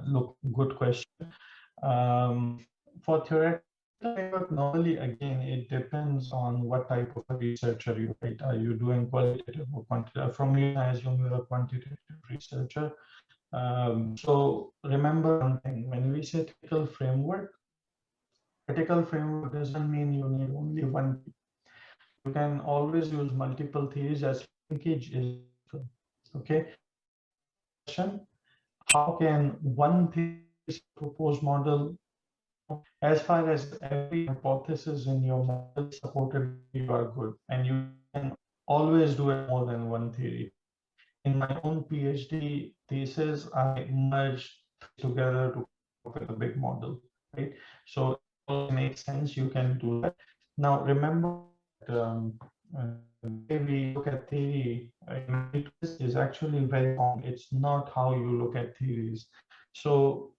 Speaker 3: Look, good question. For theoretical framework, normally, again, it depends on what type of a researcher you write. Are you doing qualitative or quantitative? From you, I assume you're a quantitative researcher. So remember one thing, when we say theoretical framework doesn't mean you need only one. You can always use multiple theories as linkage is okay. How can one theory proposed model, as far as every hypothesis in your model supported, you are good, and you can always do it more than one theory. In my own PhD thesis, I merged together to come up with a big model, right? So it makes sense, you can do that. Now remember, the way we look at theory is actually very wrong. It's not how you look at theories. So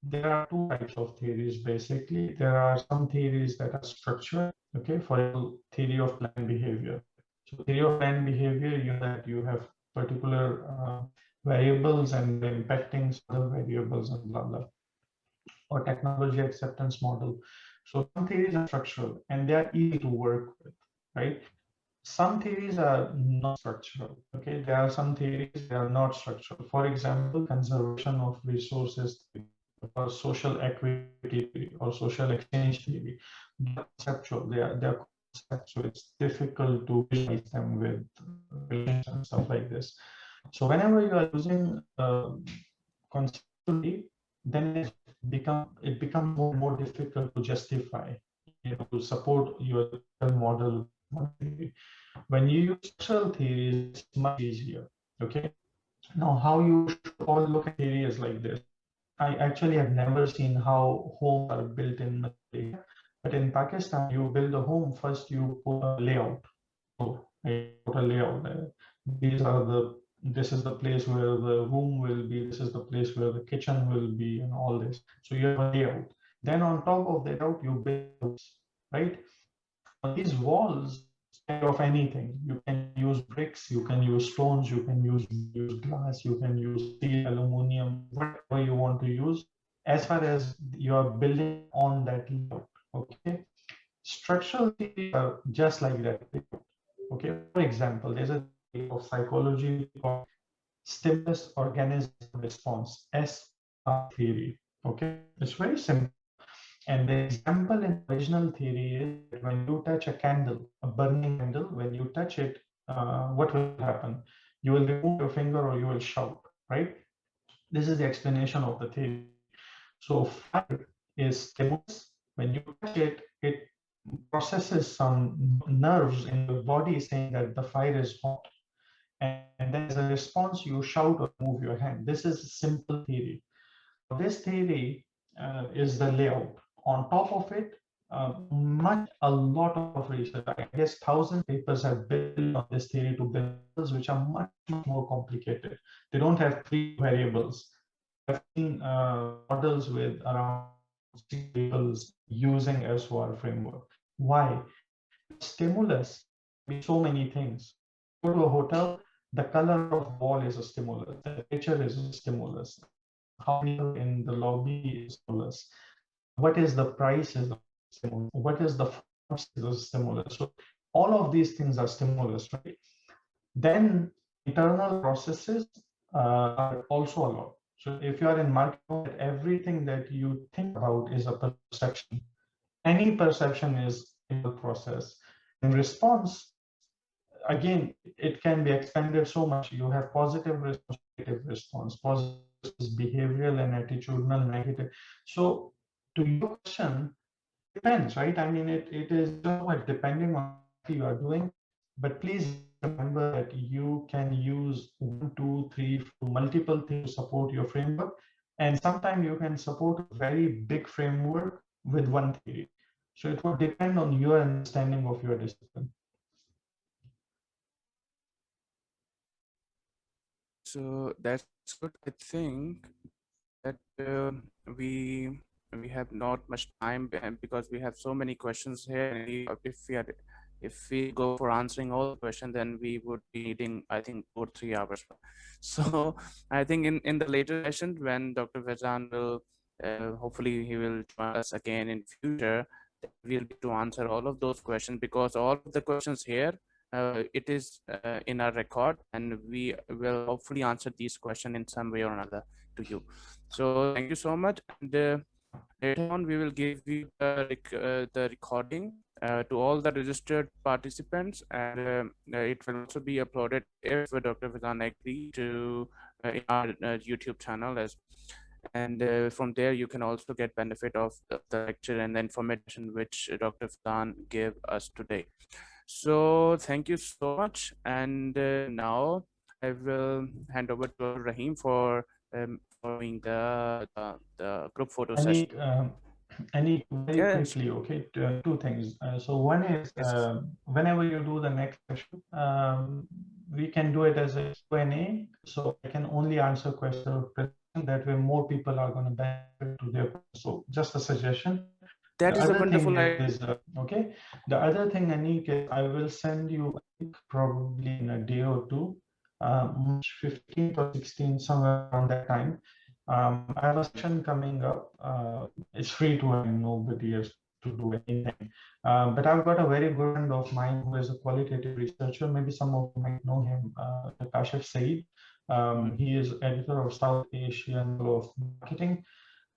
Speaker 3: there are two types of theories, basically. There are some theories that are structural, okay, for example, theory of planned behavior. So theory of planned behavior, you have particular variables and impacting other variables and blah, blah, or technology acceptance model. So some theories are structural and they are easy to work with, right? Some theories are not structural, okay? There are some theories that are not structural. For example, conservation of resources or social equity theory or social exchange theory. They're conceptual, they're concepts, so it's difficult to visualize them with relations and stuff like this. So whenever you are using conceptually, then it becomes more difficult to justify. to support your model. When you use structural theory, it's much easier. Okay. Now, how you should all look at theory is like this. I actually have never seen how homes are built in Malaysia, but in Pakistan, you build a home first. You put a layout. So I put a layout. These are the. This is the place where the room will be. This is the place where the kitchen will be, and all this. So you have a layout. Then on top of that layout, you build walls, right? Now these walls can be of anything. You can use bricks. You can use stones. You can use glass. You can use steel, aluminum, whatever you want to use, as far as you are building on that layout. Okay. Structural theory are just like that. Okay, for example, there's a theory of psychology called stimulus organism response, SR theory. Okay, it's very simple. And the example in original theory is that when you touch a candle, a burning candle, when you touch it, what will happen? You will remove your finger or you will shout, right? This is the explanation of the theory. So fire is stimulus. When you touch it, it processes some nerves in your body saying that the fire is hot. And then as a response, you shout or move your hand. This is a simple theory. This theory is the layout. On top of it, a lot of research, I guess 1,000 papers have built on this theory to build models which are much, much more complicated. They don't have 3 variables. I've seen models with around 6 variables using SOR framework. Why? Stimulus can be so many things. Go to a hotel, the color of wall is a stimulus, the picture is a stimulus, how people in the lobby is a stimulus, what is the price is a stimulus, what is the font is a stimulus. So all of these things are stimulus, right? Then internal processes are also a lot. So if you are in marketing, everything that you think about is a perception. Any perception is a process. In response, again, it can be expanded so much. You have positive response, negative response, positive is behavioral and attitudinal, negative. So to your question, depends, right? I mean, it is so much depending on what you are doing, but please remember that you can use 1, 2, 3, 4, multiple things to support your framework. And sometimes you can support a very big framework with one theory. So it would depend on your understanding of your discipline.
Speaker 2: So that's good. I think that we have not much time because we have so many questions here. And if we go for answering all the questions, then we would be needing, I think, 2 or 3 hours. So I think in the later session, when Dr. Faizan will hopefully he will join us again in future, we'll be to answer all of those questions, because all of the questions here it is in our record, and we will hopefully answer these questions in some way or another to you. So thank you so much. And later on, we will give you the recording to all the registered participants, and it will also be uploaded if Dr. Faizan agree to in our YouTube channel as. And from there, you can also get benefit of the lecture and the information which Dr. Faizan gave us today. So thank you so much. And now I will hand over to Rahim for following the group photo session.
Speaker 3: Very
Speaker 2: Yes.
Speaker 3: quickly, okay, 2 things. So one is
Speaker 2: Yes.
Speaker 3: whenever you do the next session, we can do it as a Q&A. So I can only answer questions that way more people are going to benefit to their. So just a suggestion.
Speaker 2: That
Speaker 3: The
Speaker 2: is a
Speaker 3: other thing
Speaker 2: wonderful idea.
Speaker 3: is, okay, the other thing, Anik, is I will send you a link probably in a day or two, March 15th or 16th, somewhere around that time. I have a session coming up. It's free to and nobody has to do anything. But I've got a very good friend of mine who is a qualitative researcher. Maybe some of you might know him, Kashif Saeed. He is editor of South Asian Law of Marketing.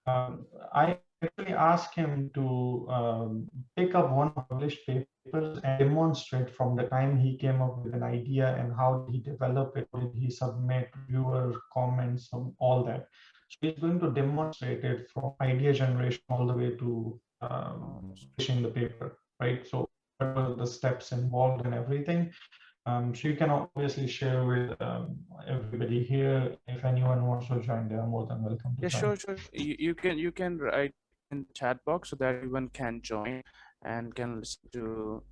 Speaker 3: I actually asked him to pick up one published papers and demonstrate from the time he came up with an idea and how he developed it, did he submit viewer comments, all that. So he's going to demonstrate it from idea generation all the way to publishing the paper, right? So what were the steps involved and everything. So you can obviously share with everybody here. If anyone wants to join, they are more than welcome to
Speaker 2: Yeah,
Speaker 3: join.
Speaker 2: sure. You can write in the chat box so that everyone can join and can listen to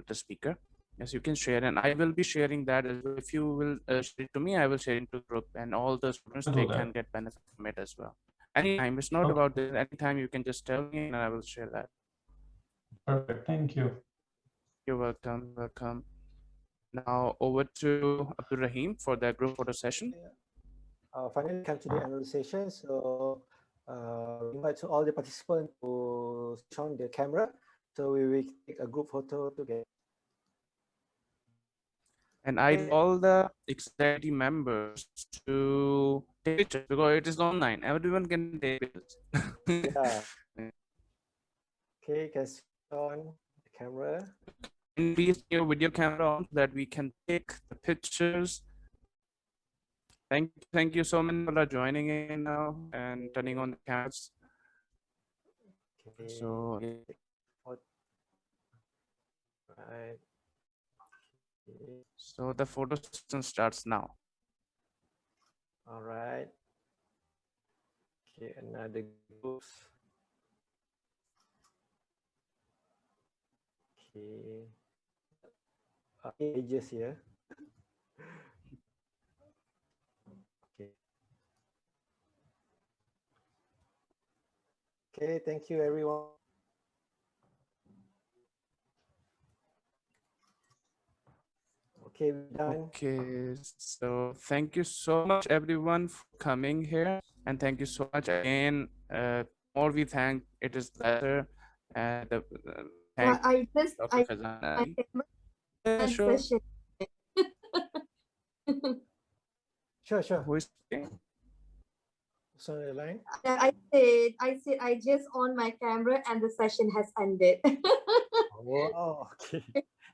Speaker 2: the speaker. Yes, you can share, and I will be sharing that as well. If you will share it to me, I will share it to the group, and all the students
Speaker 3: I'll do
Speaker 2: they
Speaker 3: that.
Speaker 2: can get benefit from it as well. Anytime, it's not
Speaker 3: Okay.
Speaker 2: about this. Anytime you can just tell me, and I will share that.
Speaker 3: Perfect. Thank you.
Speaker 2: You're welcome. Welcome. Now over to Abdul Rahim for the group photo session.
Speaker 1: Finally, come to the annual session. So we invite to all the participants to switch on the camera. So we will take a group photo together.
Speaker 2: And I all the executive members to take pictures because it is online. Everyone can take pictures.
Speaker 1: Yeah. Okay, you can switch on the camera.
Speaker 2: And please your video camera on so that we can take the pictures. Thank you so many for joining in now and turning on the cameras.
Speaker 1: Okay.
Speaker 2: So
Speaker 1: right. Okay.
Speaker 2: So the photo session starts now.
Speaker 1: All right. Okay, another group. Okay. Images here. Okay. Okay, thank you everyone. Okay, we're done.
Speaker 2: Okay, so thank you so much everyone for coming here, and thank you so much again. More we thank, it is lesser, and thank Dr. Faizan Ali. Yeah, sure.
Speaker 1: Sure.
Speaker 2: Who is speaking?
Speaker 1: Who's on the line?
Speaker 4: I said I just on my camera and the session has ended.
Speaker 1: Oh, okay.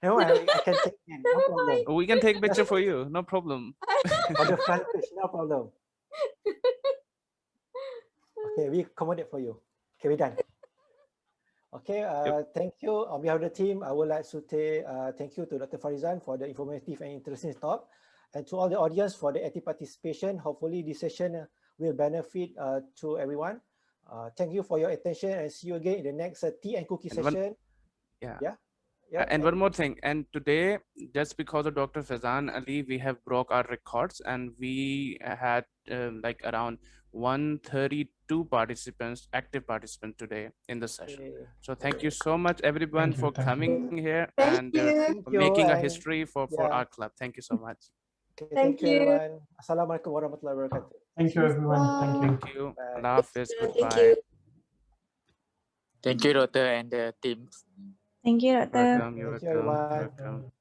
Speaker 1: No, I can take it. No problem.
Speaker 2: We can take picture for you, no problem.
Speaker 1: For the front page, no problem. Okay, we accommodate for you. Okay, we're done. Okay, thank you. On behalf of the team, I would like to say thank you to Dr. Faizan for the informative and interesting talk, and to all the audience for the active participation. Hopefully this session will benefit to everyone. Thank you for your attention, and see you again in the next tea and cookie session.
Speaker 2: And one more thing, and today, just because of Dr. Faizan Ali, we have broke our records, and we had like around 132 participants, active participants today in the session.
Speaker 1: Okay.
Speaker 2: So thank you so much everyone for coming here and making a history for our club. Thank you so much.
Speaker 1: Okay, thank you everyone. Assalamualaikum warahmatullahi wabarakatuh.
Speaker 3: Thank you everyone. Thank
Speaker 2: Thank you.
Speaker 3: you.
Speaker 2: Allah Hafiz. Goodbye.
Speaker 5: Thank you, Doctor and the team.
Speaker 6: Thank you, Doctor.
Speaker 2: Welcome. You're
Speaker 1: Thank you,
Speaker 2: welcome.
Speaker 1: everyone.
Speaker 2: Welcome.